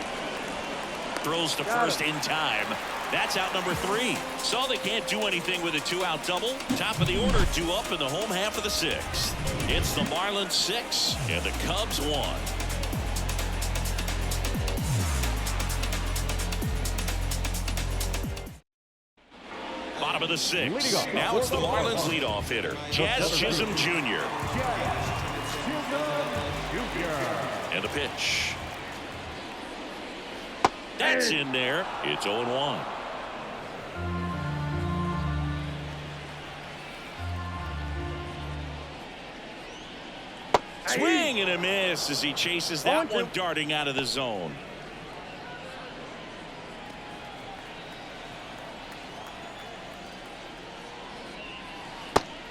throws to first in time. That's out number 3. So they can't do anything with a 2-out double. Top of the order, 2 up in the home half of the 6th. It's the Marlins 6 and the Cubs 1. Bottom of the 6th. Now it's the Marlins leadoff hitter, Jazz Chisholm Jr. And a pitch. That's in there. It's 0-1. Swing and a miss as he chases that one darting out of the zone.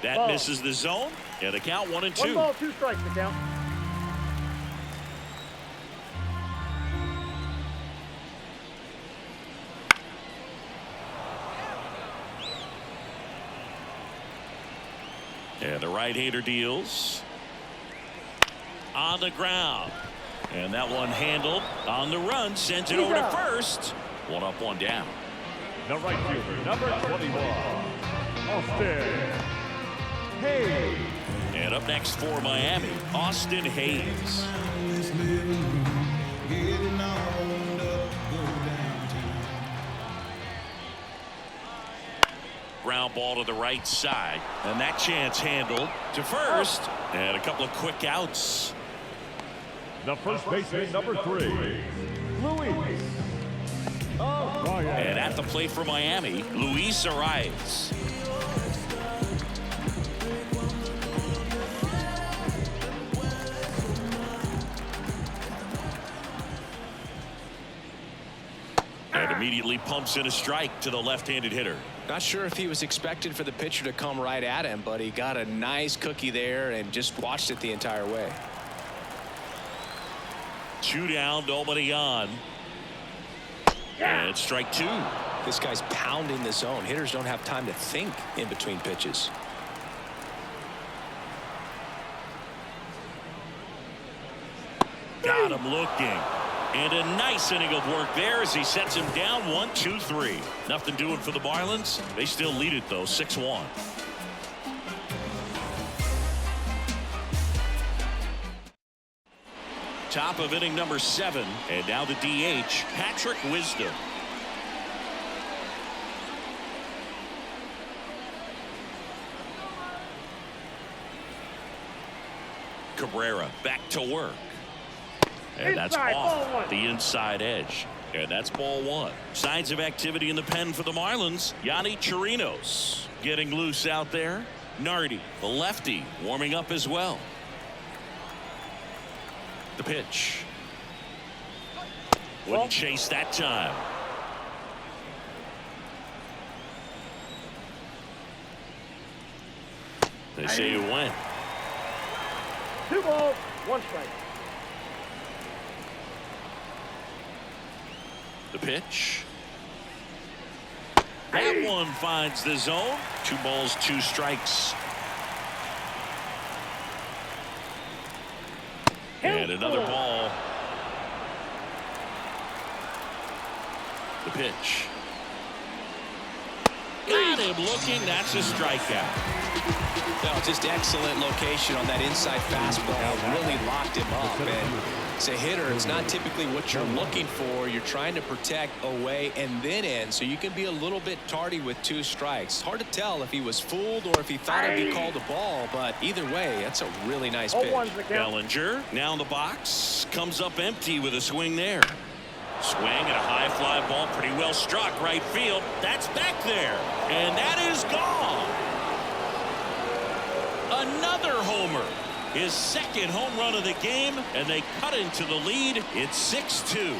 That misses the zone. And the count 1-2. 1 ball, 2 strikes the count. And the right-hander deals. On the ground. And that one handled on the run. Sent it over to first. 1 up, 1 down. The right fielder, number 21, Austin Hayes. And up next for Miami, Austin Hayes. Ground ball to the right side, and that chance handled to first, and a couple of quick outs. The first baseman, number 3, Luis. And at the plate for Miami, Luis Arias. And to Immediately pumps in a strike to the left-handed hitter. Not sure if he was expected for the pitcher to come right at him, but he got a nice cookie there and just watched it the entire way. 2 down, nobody on. And strike 2. This guy's pounding the zone. Hitters don't have time to think in between pitches. Got him looking. And a nice inning of work there as he sets him down 1-2-3. Nothing doing for the Marlins. They still lead it though 6-1. Top of inning number 7, and now the DH, Patrick Wisdom. Cabrera back to work. And that's off the inside edge. And that's ball 1. Signs of activity in the pen for the Marlins. Yonny Chirinos getting loose out there. Nardi, the lefty, warming up as well. The pitch. Wouldn't chase that time. They say it went. 2 balls, 1 strike. The pitch. That one finds the zone. 2 balls, 2 strikes. And another ball. The pitch. Got him looking. That's a strikeout. No, just excellent location on that inside fastball. Really locked him up. And as a hitter, it's not typically what you're looking for. You're trying to protect away and then in, so you can be a little bit tardy with 2 strikes. Hard to tell if he was fooled or if he thought it'd be called a ball, but either way, that's a really nice pitch. Bellinger now in the box, comes up empty with a swing there. Swing and a high fly ball, pretty well struck right field. That's back there, and that is gone. Another homer, his 2nd home run of the game, and they cut into the lead. It's 6-2.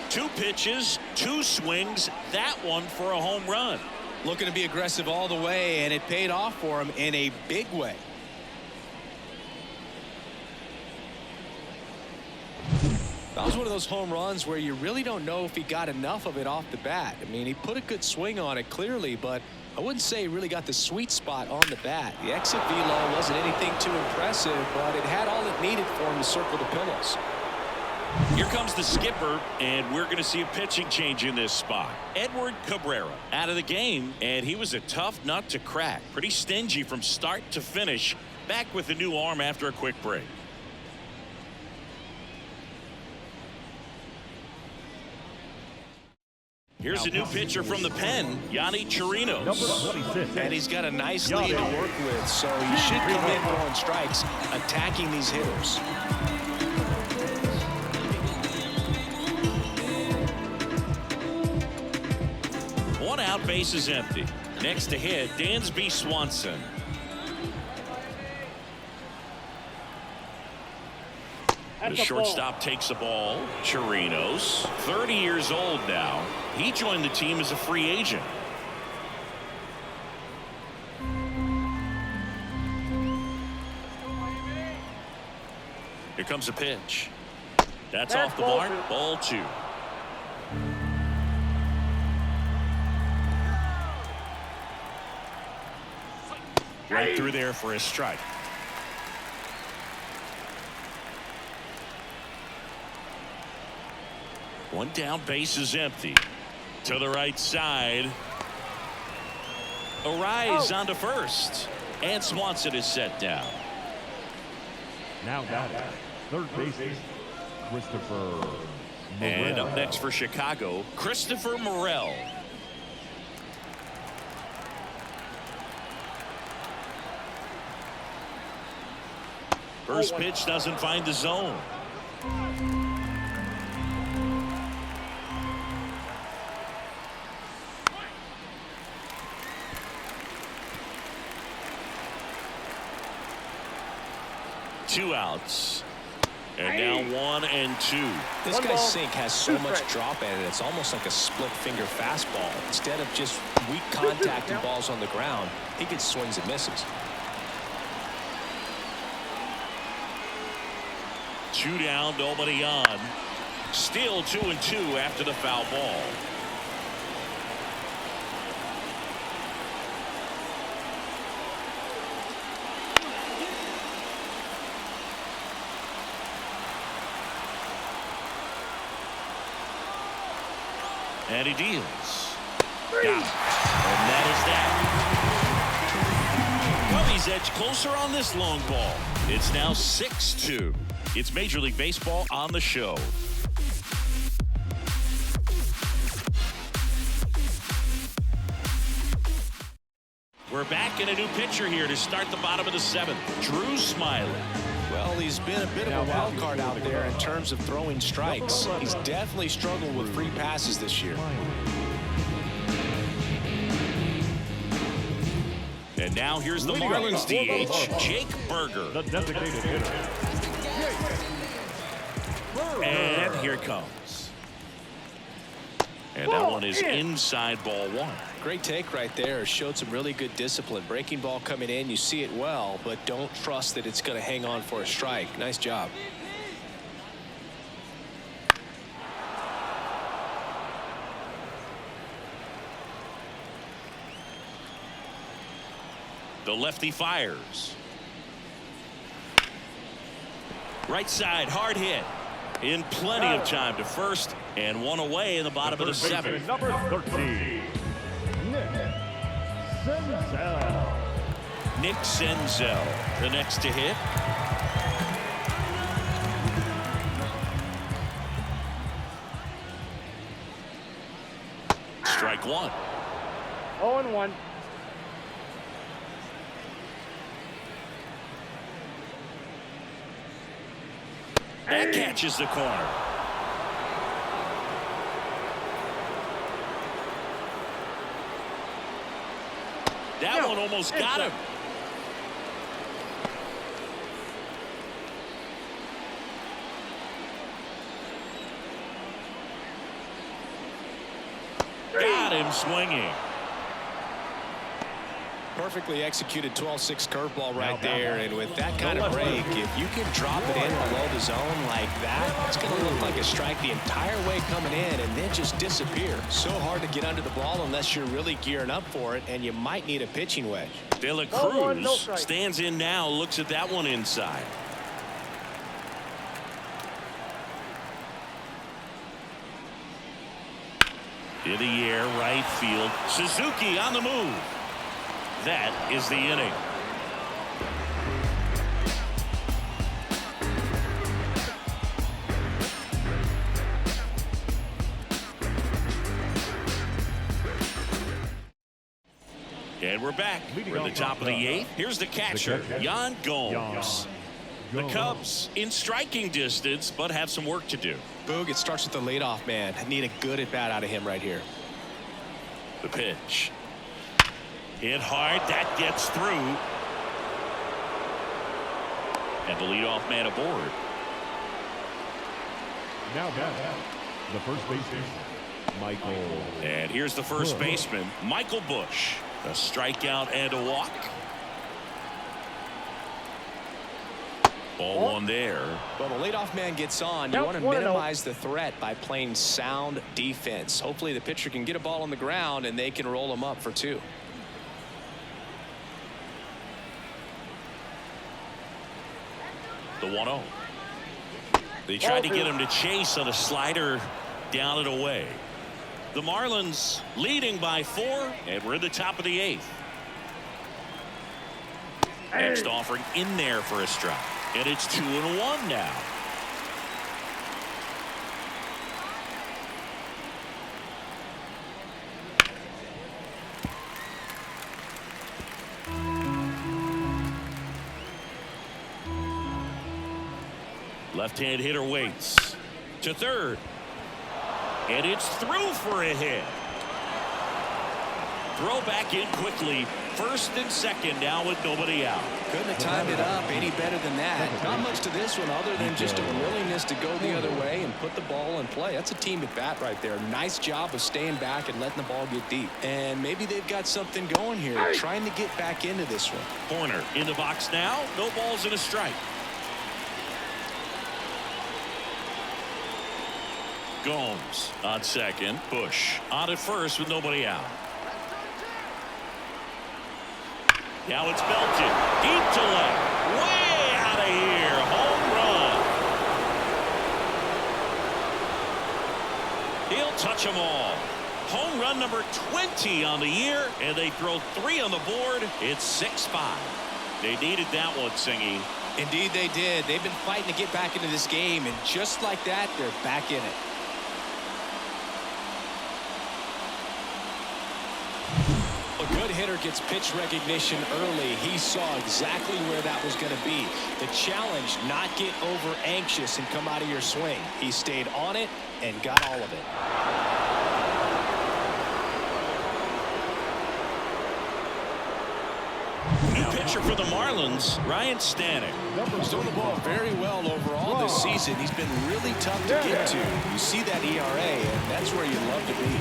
2 pitches, 2 swings, that one for a home run. Looking to be aggressive all the way, and it paid off for him in a big way. That was one of those home runs where you really don't know if he got enough of it off the bat. I mean, he put a good swing on it clearly, but I wouldn't say he really got the sweet spot on the bat. The exit velo wasn't anything too impressive, but it had all it needed for him to circle the pillows. Here comes the skipper, and we're going to see a pitching change in this spot. Edward Cabrera out of the game, and he was a tough nut to crack. Pretty stingy from start to finish. Back with a new arm after a quick break. Here's a new pitcher from the pen, Yonny Chirinos. Number 26. And he's got a nice lead to work with, so he should come in throwing strikes, attacking these hitters. One out, base is empty. Next to hit, Dansby Swanson. The shortstop takes the ball. Chirinos, 30 years old now. He joined the team as a free agent. Here comes a pitch. That's off the mark. Ball 2. Right through there for a strike. One down, base is empty. To the right side. Arise onto first. And Swanson is set down. Now batting, third baseman, Christopher Morel. And up next for Chicago, Christopher Morel. First pitch doesn't find the zone. Two outs. And now 1-2. This guy's sink has so much drop in it. It's almost like a split finger fastball. Instead of just weak contact and balls on the ground, he gets swings and misses. 2 down, nobody on. Still 2-2 after the foul ball. And he deals. Got it. And that is that. Cubbies edge closer on this long ball. It's now 6-2. It's Major League Baseball on the show. We're back in a new pitcher here to start the bottom of the 7th. Drew Smiley. Well, he's been a bit of a wild card out there in terms of throwing strikes. He's definitely struggled with free passes this year. And now here's the Marlins DH, Jake Burger. The designated hitter. And here it comes. And that one is inside ball 1. Great take right there. Showed some really good discipline. Breaking ball coming in, you see it well, but don't trust that it's going to hang on for a strike. Nice job. The lefty fires. Right side, hard hit. In plenty of time to first, and one away in the bottom of the 7th. Number 13. Senzel. Nick Senzel, the next to hit. Strike 1. 0-1. That catches the corner. That one almost got him. Got him swinging. Perfectly executed 12-6 curveball right there, and with that kind of break, if you can drop it in below the zone like that, it's going to look like a strike the entire way coming in and then just disappear. So hard to get under the ball unless you're really gearing up for it, and you might need a pitching wedge. De La Cruz stands in now, looks at that one inside. In the air, right field. Suzuki on the move. That is the inning. And we're back. We're at the top of the 8th. Here's the catcher, Yan Gomes. The Cubs in striking distance, but have some work to do. Boog, it starts with the leadoff man. I need a good at-bat out of him right here. The pitch. Hit hard. That gets through. And the leadoff man aboard. Now the first baseman, Michael. And here's the first baseman, Michael Bush. A strikeout and a walk. Ball 1 there. Well, the leadoff man gets on. You want to minimize the threat by playing sound defense. Hopefully the pitcher can get a ball on the ground and they can roll him up for 2. The 1-0. They tried to get him to chase on a slider down and away. The Marlins leading by 4, and we're in the top of the 8th. Next offering in there for a strike, and it's 2-1 now. Left-hand hitter waits to third. And it's through for a hit. Throw back in quickly. First and second now with nobody out. Couldn't have timed it up any better than that. Not much to this one other than just a willingness to go the other way and put the ball in play. That's a team at bat right there. Nice job of staying back and letting the ball get deep. And maybe they've got something going here, trying to get back into this one. Corner in the box now. No balls and a strike. Gomes on second. Bush on at first with nobody out. Now it's belted deep to left, way out of here. Home run. He'll touch them all. Home run number 20 on the year, and they throw 3 on the board. It's 6-5. They needed that one, Singy. Indeed they did. They've been fighting to get back into this game, and just like that, they're back in it. A good hitter gets pitch recognition early. He saw exactly where that was going to be. The challenge, not get over anxious and come out of your swing. He stayed on it and got all of it. New pitcher for the Marlins, Ryan Stanek. He's doing the ball very well overall this season. He's been really tough to get to. You see that ERA, and that's where you love to be.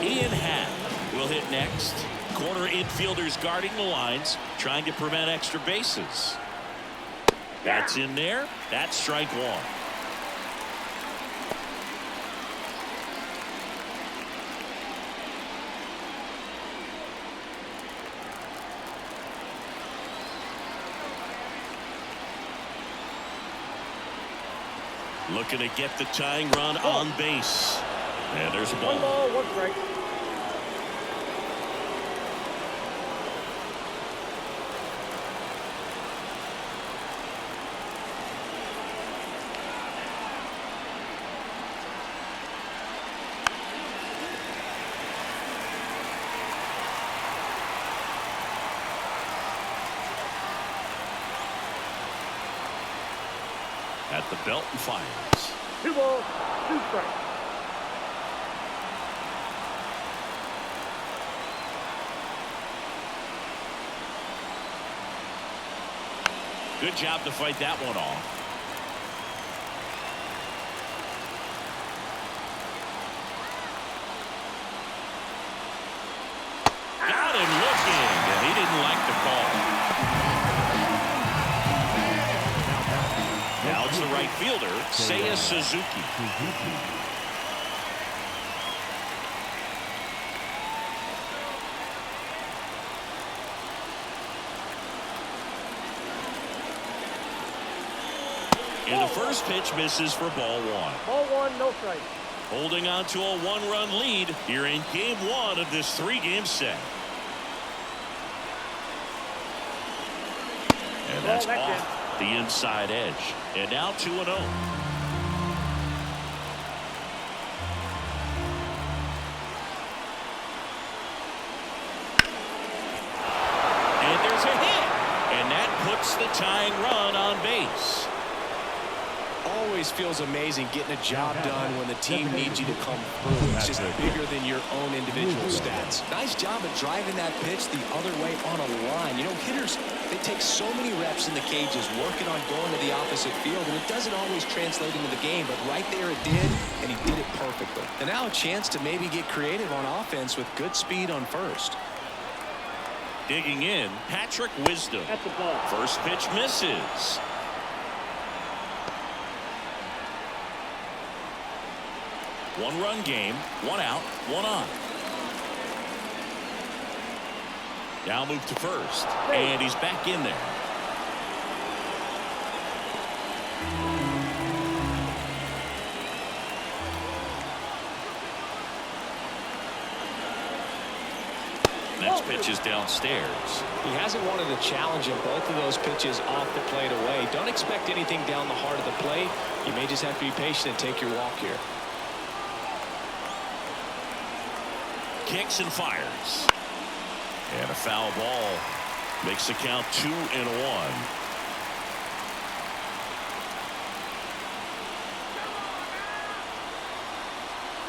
Ian Happ will hit next. Corner infielders guarding the lines, trying to prevent extra bases. That's in there. That's strike one. Looking to get the tying run on base. And there's a ball. 1 ball, 1 strike. At the belt and fires. 2 balls, 2 strikes. Good job to fight that one off. Got him looking, and he didn't like the call. Now it's the right fielder, Seiya Suzuki. And the first pitch misses for ball 1. Ball 1, no strike. Holding on to a 1-run lead here in game 1 of this 3-game set. And that's off the inside edge. And now 2-0. And there's a hit. And that puts the tying run on base. Always feels amazing getting a job done when the team needs you to come through. It's just bigger than your own individual stats. Nice job of driving that pitch the other way on a line. You know, hitters, they take so many reps in the cages working on going to the opposite field, and it doesn't always translate into the game, but right there it did, and he did it perfectly. And now a chance to maybe get creative on offense with good speed on first. Digging in, Patrick Wisdom. At the ball. First pitch misses. One-run game, 1 out, 1 on. Now move to first, and he's back in there. Next pitch is downstairs. He hasn't wanted to challenge him. Both of those pitches off the plate away. Don't expect anything down the heart of the plate. You may just have to be patient and take your walk here. Kicks and fires. And a foul ball makes the count 2-1.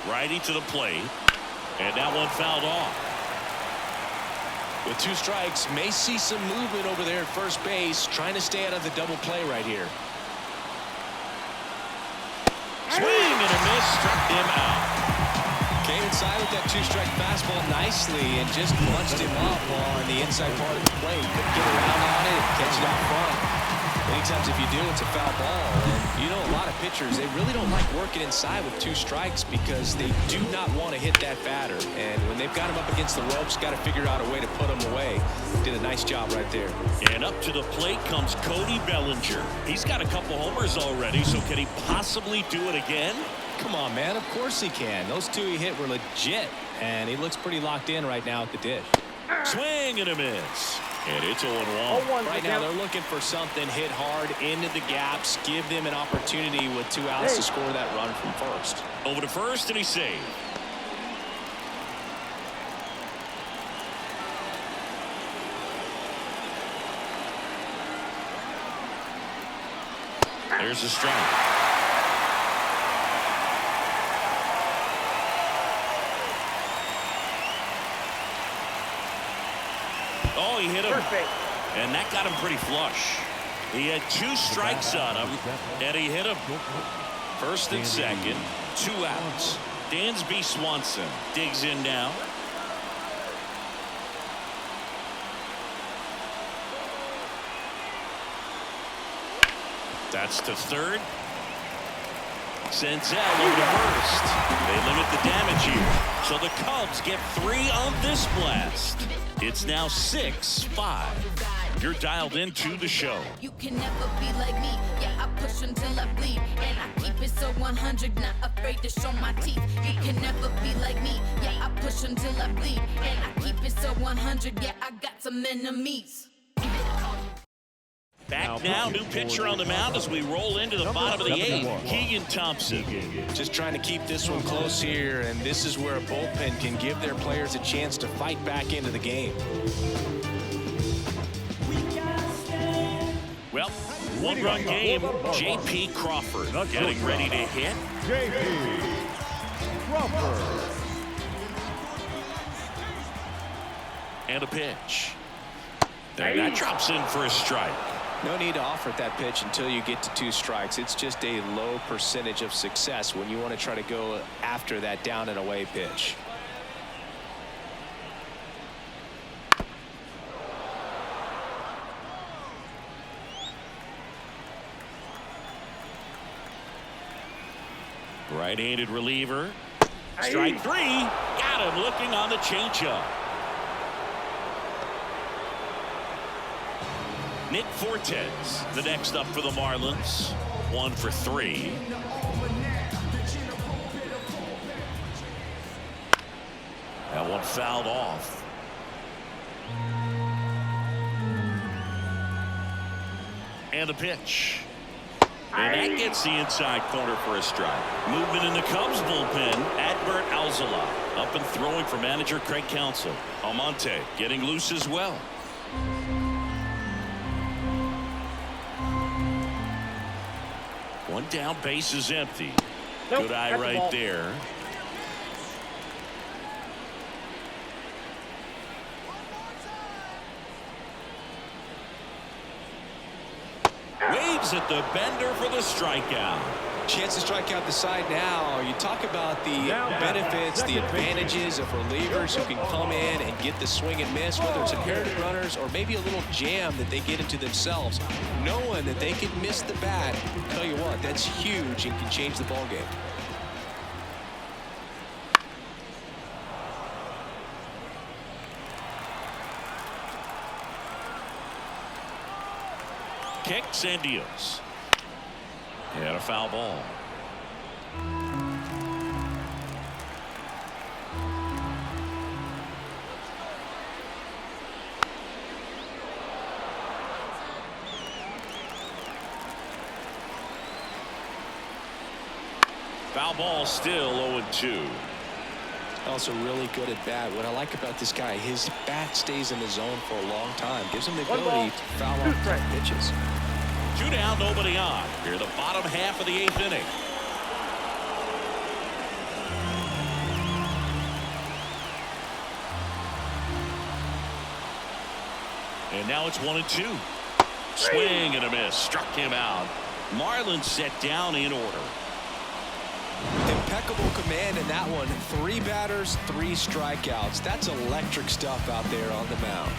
Righty to the plate. And that one fouled off. With 2 strikes, may see some movement over there at first base, trying to stay out of the double play right here. Swing and a miss, struck him out. Came inside with that 2-strike fastball nicely and just punched him up on the inside part of the plate. Couldn't get around on it and catch it out front. Many times if you do, it's a foul ball. And you know, a lot of pitchers, they really don't like working inside with 2 strikes because they do not want to hit that batter. And when they've got him up against the ropes, got to figure out a way to put him away. Did a nice job right there. And up to the plate comes Cody Bellinger. He's got a couple homers already, so can he possibly do it again? Come on, man. Of course he can. Those 2 he hit were legit. And he looks pretty locked in right now at the dish. Swing and a miss. And it's 0-1. Right now they're looking for something hit hard into the gaps. Give them an opportunity with 2 outs to score that run from first. Over to first, and he's saved. There's a strike. Oh, he hit him. And that got him pretty flush. He had 2 strikes on him, and he hit him. First and second, 2 outs. Dansby Swanson digs in now. That's to third. Senzel over to first. They limit the damage here. So the Cubs get 3 on this blast. It's now 6-5. You're dialed into the show. You can never be like me. Yeah, I push until I bleed. And I keep it so 100, not afraid to show my teeth. You can never be like me. Yeah, I push until I bleed. And I keep it so 100. Yeah, I got some enemies. Back now, new pitcher on the mound as we roll into the bottom of the 8th. Keegan Thompson. Just trying to keep this one close here, and this is where a bullpen can give their players a chance to fight back into the game. Well, 1-run game. J.P. Crawford getting ready to hit. J.P. Crawford. And a pitch. And that drops in for a strike. No need to offer that pitch until you get to 2 strikes. It's just a low percentage of success when you want to try to go after that down and away pitch. Right-handed reliever. Strike 3. Got him looking on the changeup. Nick Fortes, the next up for the Marlins. 1 for 3. That one fouled off. And a pitch. And that gets the inside corner for a strike. Movement in the Cubs bullpen. Adbert Alzala up and throwing for manager Craig Counsell. Almonte getting loose as well. One down, base is empty. Good eye right there. Waves at the bender for the strikeout. Chance to strike out the side now. You talk about the benefits, the advantages of relievers who can come in and get the swing and miss, whether it's inherited runners or maybe a little jam that they get into themselves. Knowing that they can miss the bat, tell you what, that's huge and can change the ball game. Kicks and deals. And a foul ball. Foul ball, still 0-2. Also really good at bat. What I like about this guy, his bat stays in the zone for a long time. Gives him the ability to foul off tough pitches. 2 down, nobody on. Here, the bottom half of the 8th inning. And now it's 1-2. Swing and a miss. Struck him out. Marlins set down in order. Impeccable command in that one. 3 batters, 3 strikeouts. That's electric stuff out there on the mound.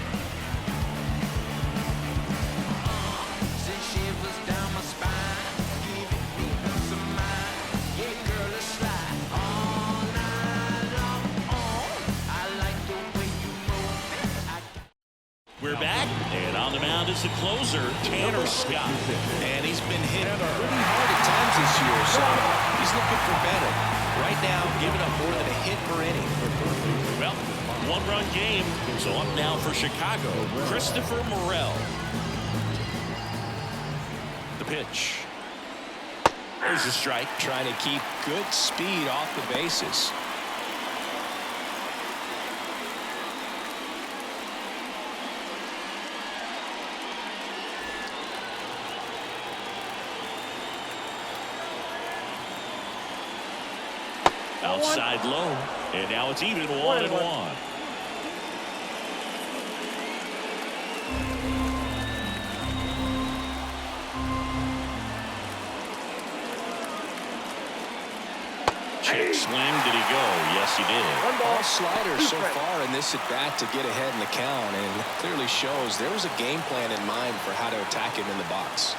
We're back, and on the mound is the closer, Tanner Scott. And he's been hit pretty hard at times this year, so he's looking for better. Right now, giving up more than a hit per inning. Well, 1-run game, so up now for Chicago, Christopher Morel. The pitch. There's a strike. Trying to keep good speed off the bases. Outside low, and now it's even 1-1. Check swing, did he go? Yes, he did. All sliders so far in this at-bat to get ahead in the count, and clearly shows there was a game plan in mind for how to attack him in the box.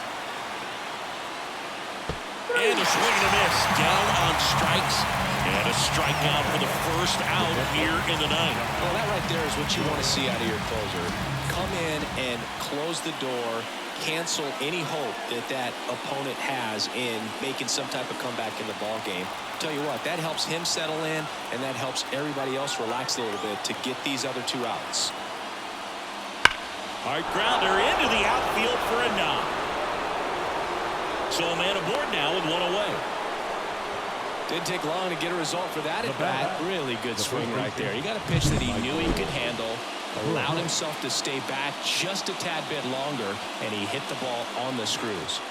And a swing and a miss. Down on strikes. And a strikeout for the first out here in the ninth. Well, that right there is what you want to see out of your closer. Come in and close the door. Cancel any hope that opponent has in making some type of comeback in the ball game. Tell you what, that helps him settle in, and that helps everybody else relax a little bit to get these other 2 outs. Hard grounder into the outfield for a knock. So a man aboard now with 1 away. Didn't take long to get a result for that at bat. Really good swing right there. He got a pitch that he knew he could handle, allowed himself to stay back just a tad bit longer, and he hit the ball on the screws.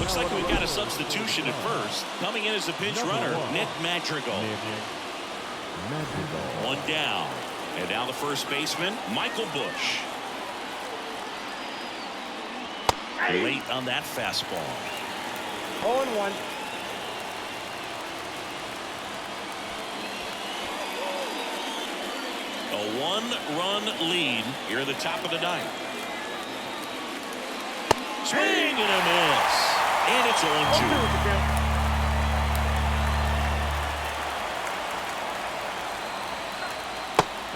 Looks like we've got a substitution at first. Coming in as the pinch runner, Nick Madrigal. 1 down. And now the first baseman, Michael Bush. Late on that fastball. 0-1. A 1-run lead here at the top of the ninth. Swing and a miss. And it's 0-2.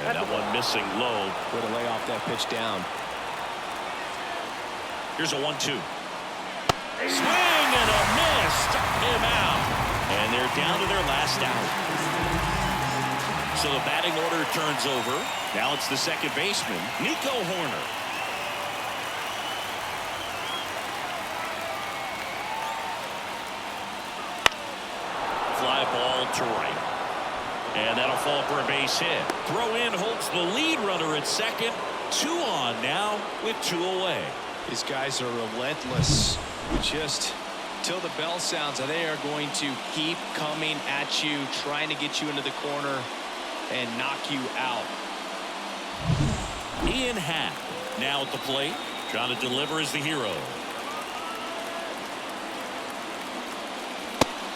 And that one missing low. Way to lay off that pitch down. Here's a 1-2. Swing and a miss. Struck him out. And they're down to their last out. So the batting order turns over. Now it's the second baseman, Nico Horner. Fly ball to right. And that'll fall for a base hit. Throw in holds the lead runner at second. 2 on now with 2 away. These guys are relentless. Just till the bell sounds, they are going to keep coming at you, trying to get you into the corner and knock you out. Ian Happ now at the plate, trying to deliver as the hero.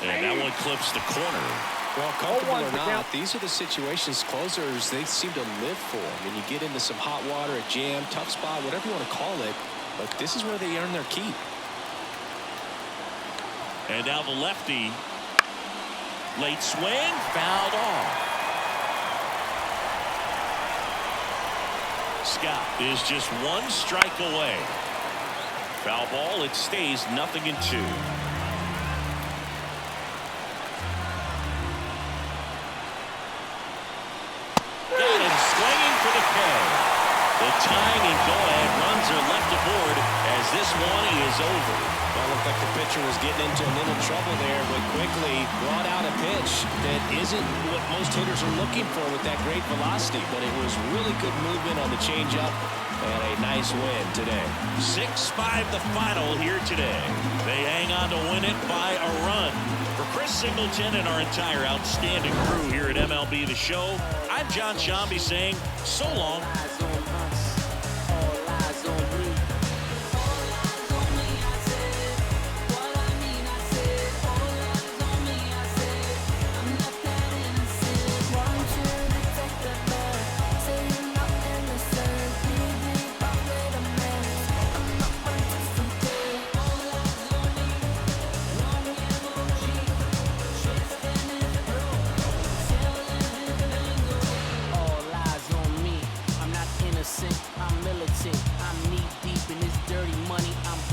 And that one clips the corner. Well, comfortable or not, these are the situations closers they seem to live for. I mean, you get into some hot water, a jam, tough spot, whatever you want to call it. But this is where they earn their keep. And now the lefty. Late swing, fouled off. Scott is just 1 strike away. Foul ball, it stays 0-2. Got him swinging for the K. The tying and go-ahead runs are left aboard as this one is over. Well, looked like the pitcher was getting into a little trouble there, but quickly brought out a pitch that isn't what most hitters are looking for with that great velocity, but it was really good movement on the changeup and a nice win today. 6-5 the final here today. They hang on to win it by a run. For Chris Singleton and our entire outstanding crew here at MLB The Show, I'm John Shambi saying so long.